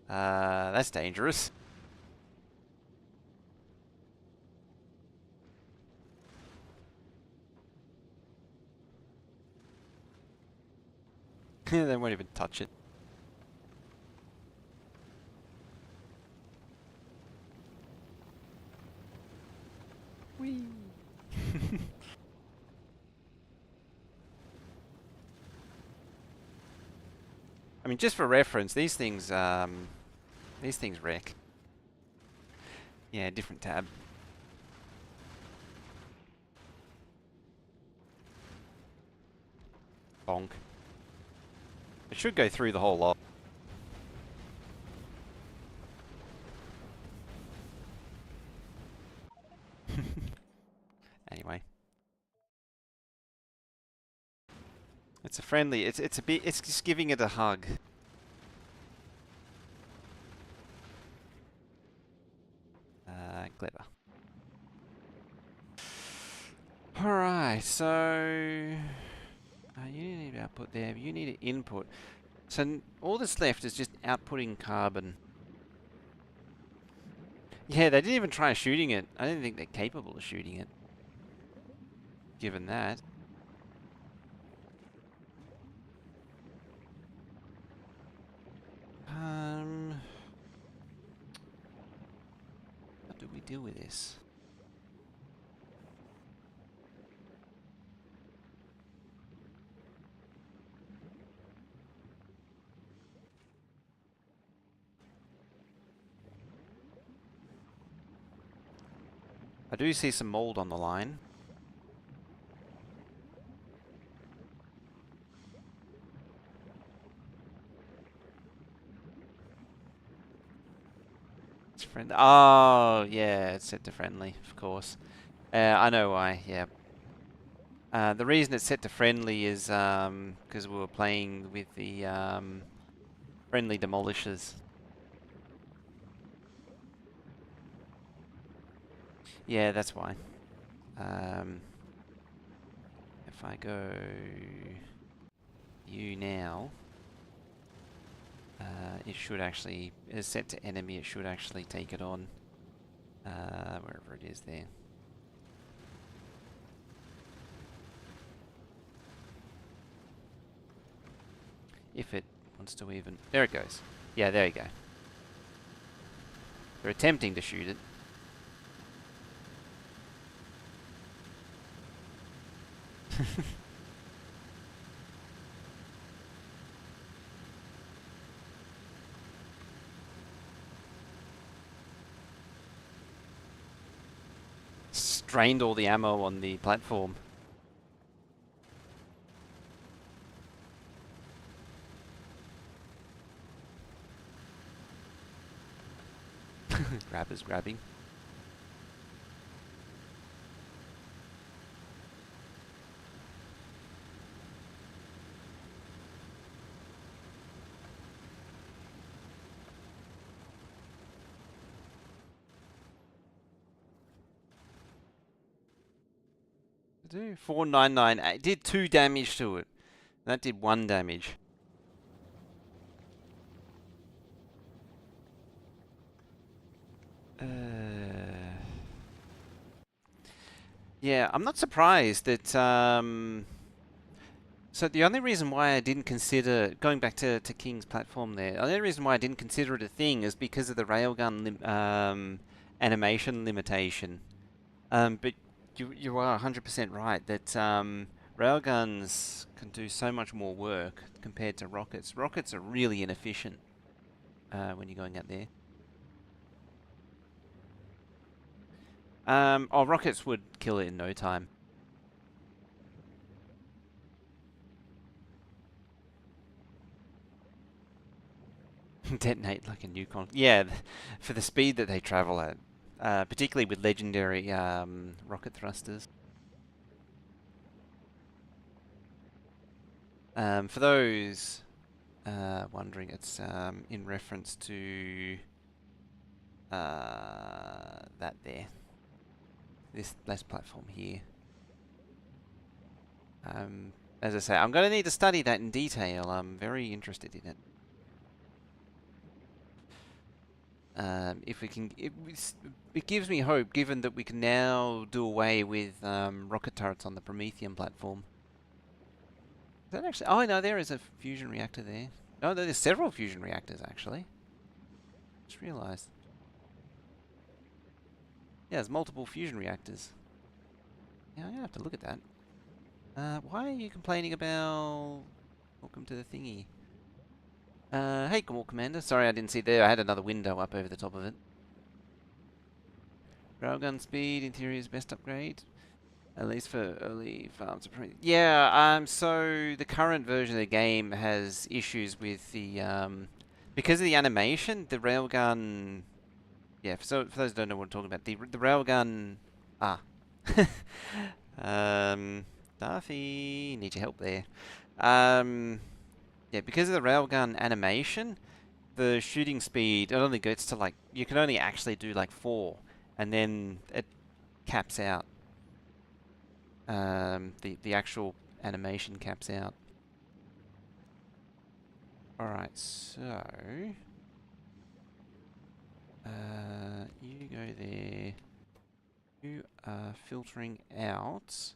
That's dangerous. They won't even touch it. Whee! I mean, just for reference, these things wreck. Yeah, different tab. Bonk. It should go through the whole lot. Anyway. It's a friendly, it's a bit, it's just giving it a hug. Gleba. Alright, so... you need output there, you need an input. So all that's left is just outputting carbon. Yeah, they didn't even try shooting it. I don't think they're capable of shooting it. Given that. How do we deal with this? I do see some mold on the line. It's friendly. Oh, yeah, it's set to friendly, of course. I know why, yeah. The reason it's set to friendly is because we were playing with the friendly demolishers. Yeah, that's why. If I go you now, it should actually, it's set to enemy, it should actually take it on. Wherever it is there. If it wants to even... There it goes. Yeah, there you go. They're attempting to shoot it. Strained all the ammo on the platform. Grabber's grabbing. Do 499. It did 2 damage to it. That did 1 damage. Yeah, I'm not surprised that. So the only reason why I didn't consider going back to King's platform there, the only reason why I didn't consider it a thing is because of the railgun animation limitation. But you are 100% right that railguns can do so much more work compared to rockets. Rockets are really inefficient when you're going out there. Oh, rockets would kill it in no time. Detonate like a new Yeah, for the speed that they travel at, particularly with legendary rocket thrusters. For those wondering, it's in reference to that there. This platform here. As I say, I'm going to need to study that in detail. I'm very interested in it. If we can, it gives me hope, given that we can now do away with rocket turrets on the Promethean platform. Is that actually? Oh no, there is a fusion reactor there. No, there's several fusion reactors actually. Just realised. Yeah, there's multiple fusion reactors. Yeah, I'm gonna have to look at that. Why are you complaining about... Welcome to the thingy. Hey, Gamor Commander. Sorry I didn't see there. I had another window up over the top of it. Railgun speed, interior's best upgrade. At least for early farms. Yeah, so the current version of the game has issues with the, because of the animation, the railgun... Yeah, for those who don't know what I'm talking about, the railgun... Darthy, need your help there. Yeah, because of the railgun animation, the shooting speed, it only gets to like, you can only actually do like 4, and then it caps out. The actual animation caps out. Alright, so... you go there. You are filtering out...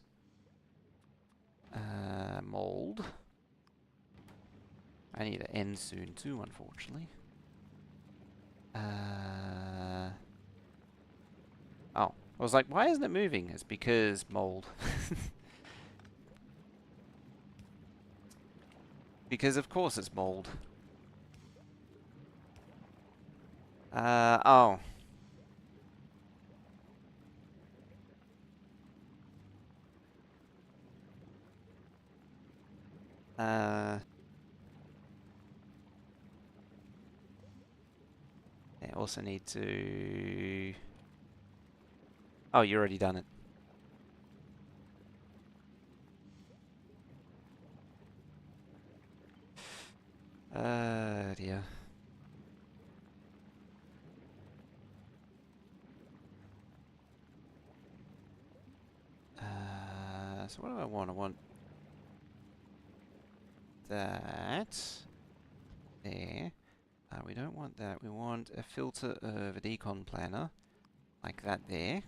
mold. I need to end soon too, unfortunately. Oh, I was like, why isn't it moving? It's because mold. Because of course it's mold. Oh. I also need to... Oh, you already done it. Dear. So what do I want? I want that there. We don't want that. We want a filter of a decon planner, like that there.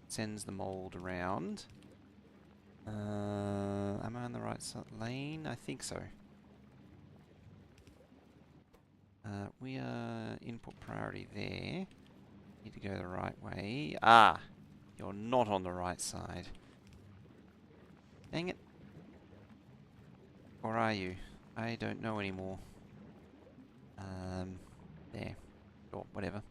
Sends the mold around. Am I on the right lane? I think so. We are input priority there. Need to go the right way. Ah! You're not on the right side. Dang it. Or are you? I don't know anymore. There. Or whatever.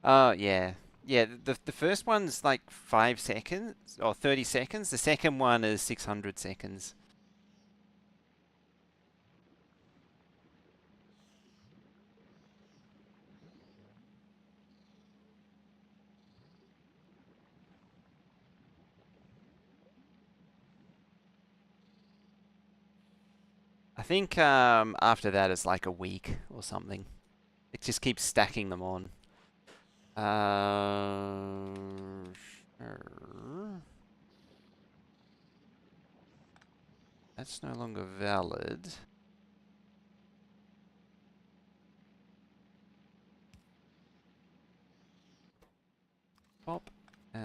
Oh, yeah. Yeah, the first one's like 5 seconds, or 30 seconds. The second one is 600 seconds. I think after that it's like a week or something. It just keeps stacking them on. Sure. That's no longer valid. Pop. There.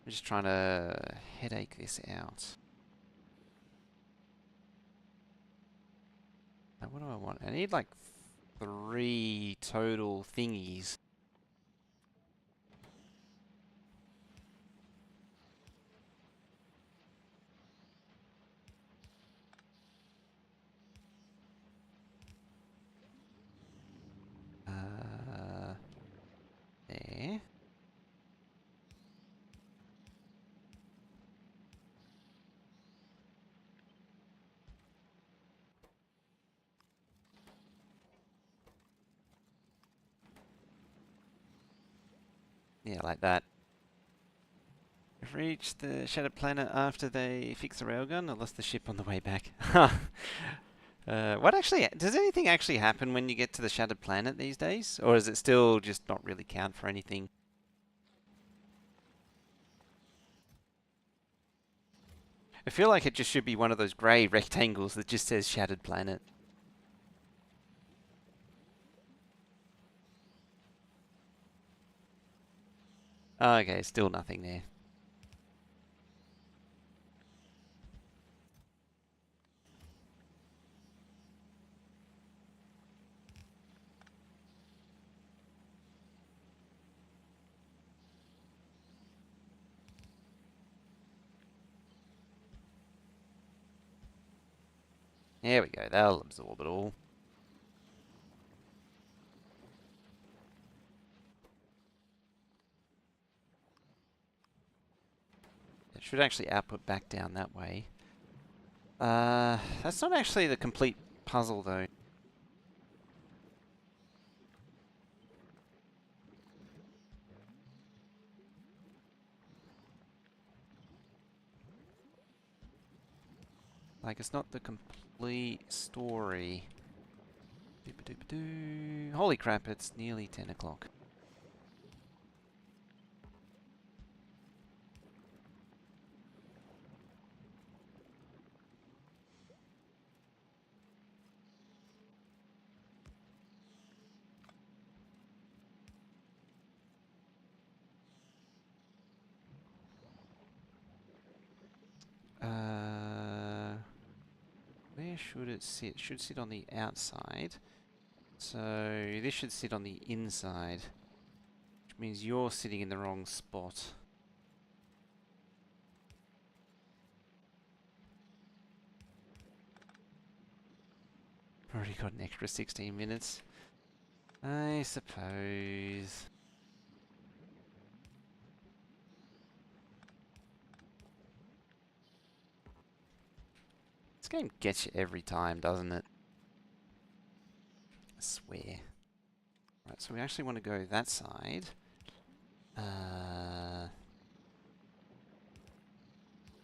I'm just trying to headache this out. Now, what do I want? I need like 3 total thingies. There. Yeah, like that. We've reached the Shattered Planet after they fix the railgun. I lost the ship on the way back. What actually, does anything actually happen when you get to the Shattered Planet these days? Or is it still just not really count for anything? I feel like it just should be one of those grey rectangles that just says Shattered Planet. Oh, okay, still nothing there. There we go, that'll absorb it all. It should actually output back down that way. That's not actually the complete puzzle though. Like, it's not the complete story. Doo-ba-doo-ba-doo. Holy crap, it's nearly 10 o'clock. should it sit? It should sit on the outside. So this should sit on the inside, which means you're sitting in the wrong spot. Already got an extra 16 minutes. I suppose. This game gets you every time, doesn't it? I swear. Right, so we actually want to go that side.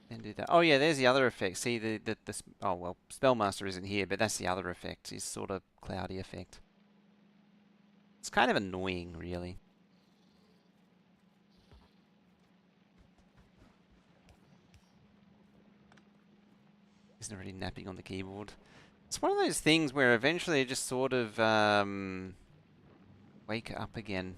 Then do that. Oh yeah, there's the other effect. See oh well, Spellmaster isn't here, but that's the other effect. Is sort of cloudy effect. It's kind of annoying, really. Isn't already napping on the keyboard. It's one of those things where eventually you just sort of wake up again.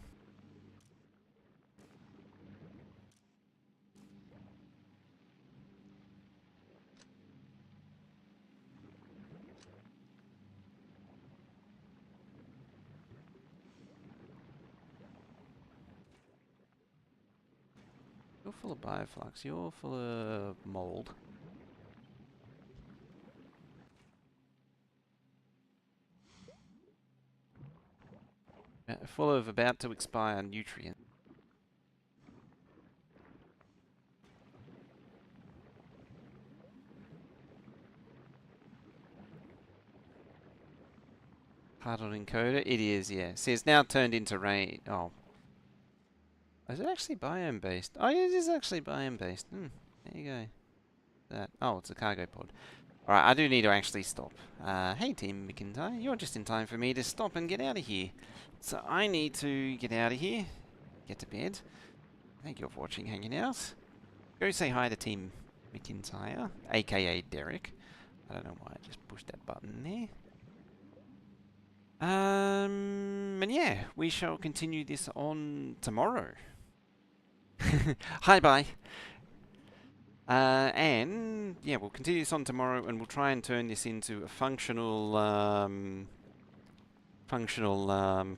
You're full of bioflux. You're full of mold. Full of about to expire nutrients. Hard on encoder? It is, yeah. See, it's now turned into rain. Oh. Is it actually biome based? Oh, yeah, it is actually biome based. There you go. That. Oh, it's a cargo pod. Alright, I do need to actually stop. Hey, Team McIntyre. You're just in time for me to stop and get out of here. So I need to get out of here. Get to bed. Thank you for watching, hanging out. Go say hi to Team McIntyre, aka Derek. I don't know why I just pushed that button there. And yeah, we shall continue this on tomorrow. Hi, bye. And yeah, we'll continue this on tomorrow, and we'll try and turn this into a functional,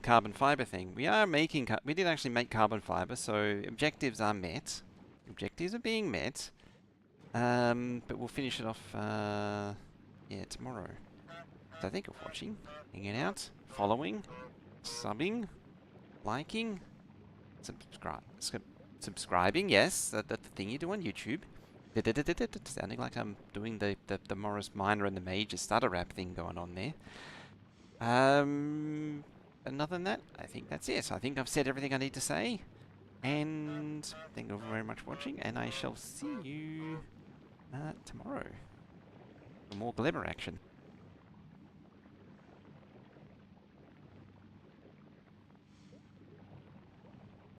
carbon fiber thing. We are making, we did actually make carbon fiber, so objectives are met. Objectives are being met. But we'll finish it off, yeah, tomorrow. So thank you for watching, hanging out, following, subbing, liking, subscribing, yes, that's the thing you do on YouTube. Sounding like I'm doing the Morris Minor and the Major stutter rap thing going on there. And other than that, I think that's it. I think I've said everything I need to say. And thank you very much for watching, and I shall see you tomorrow for more Gleba action.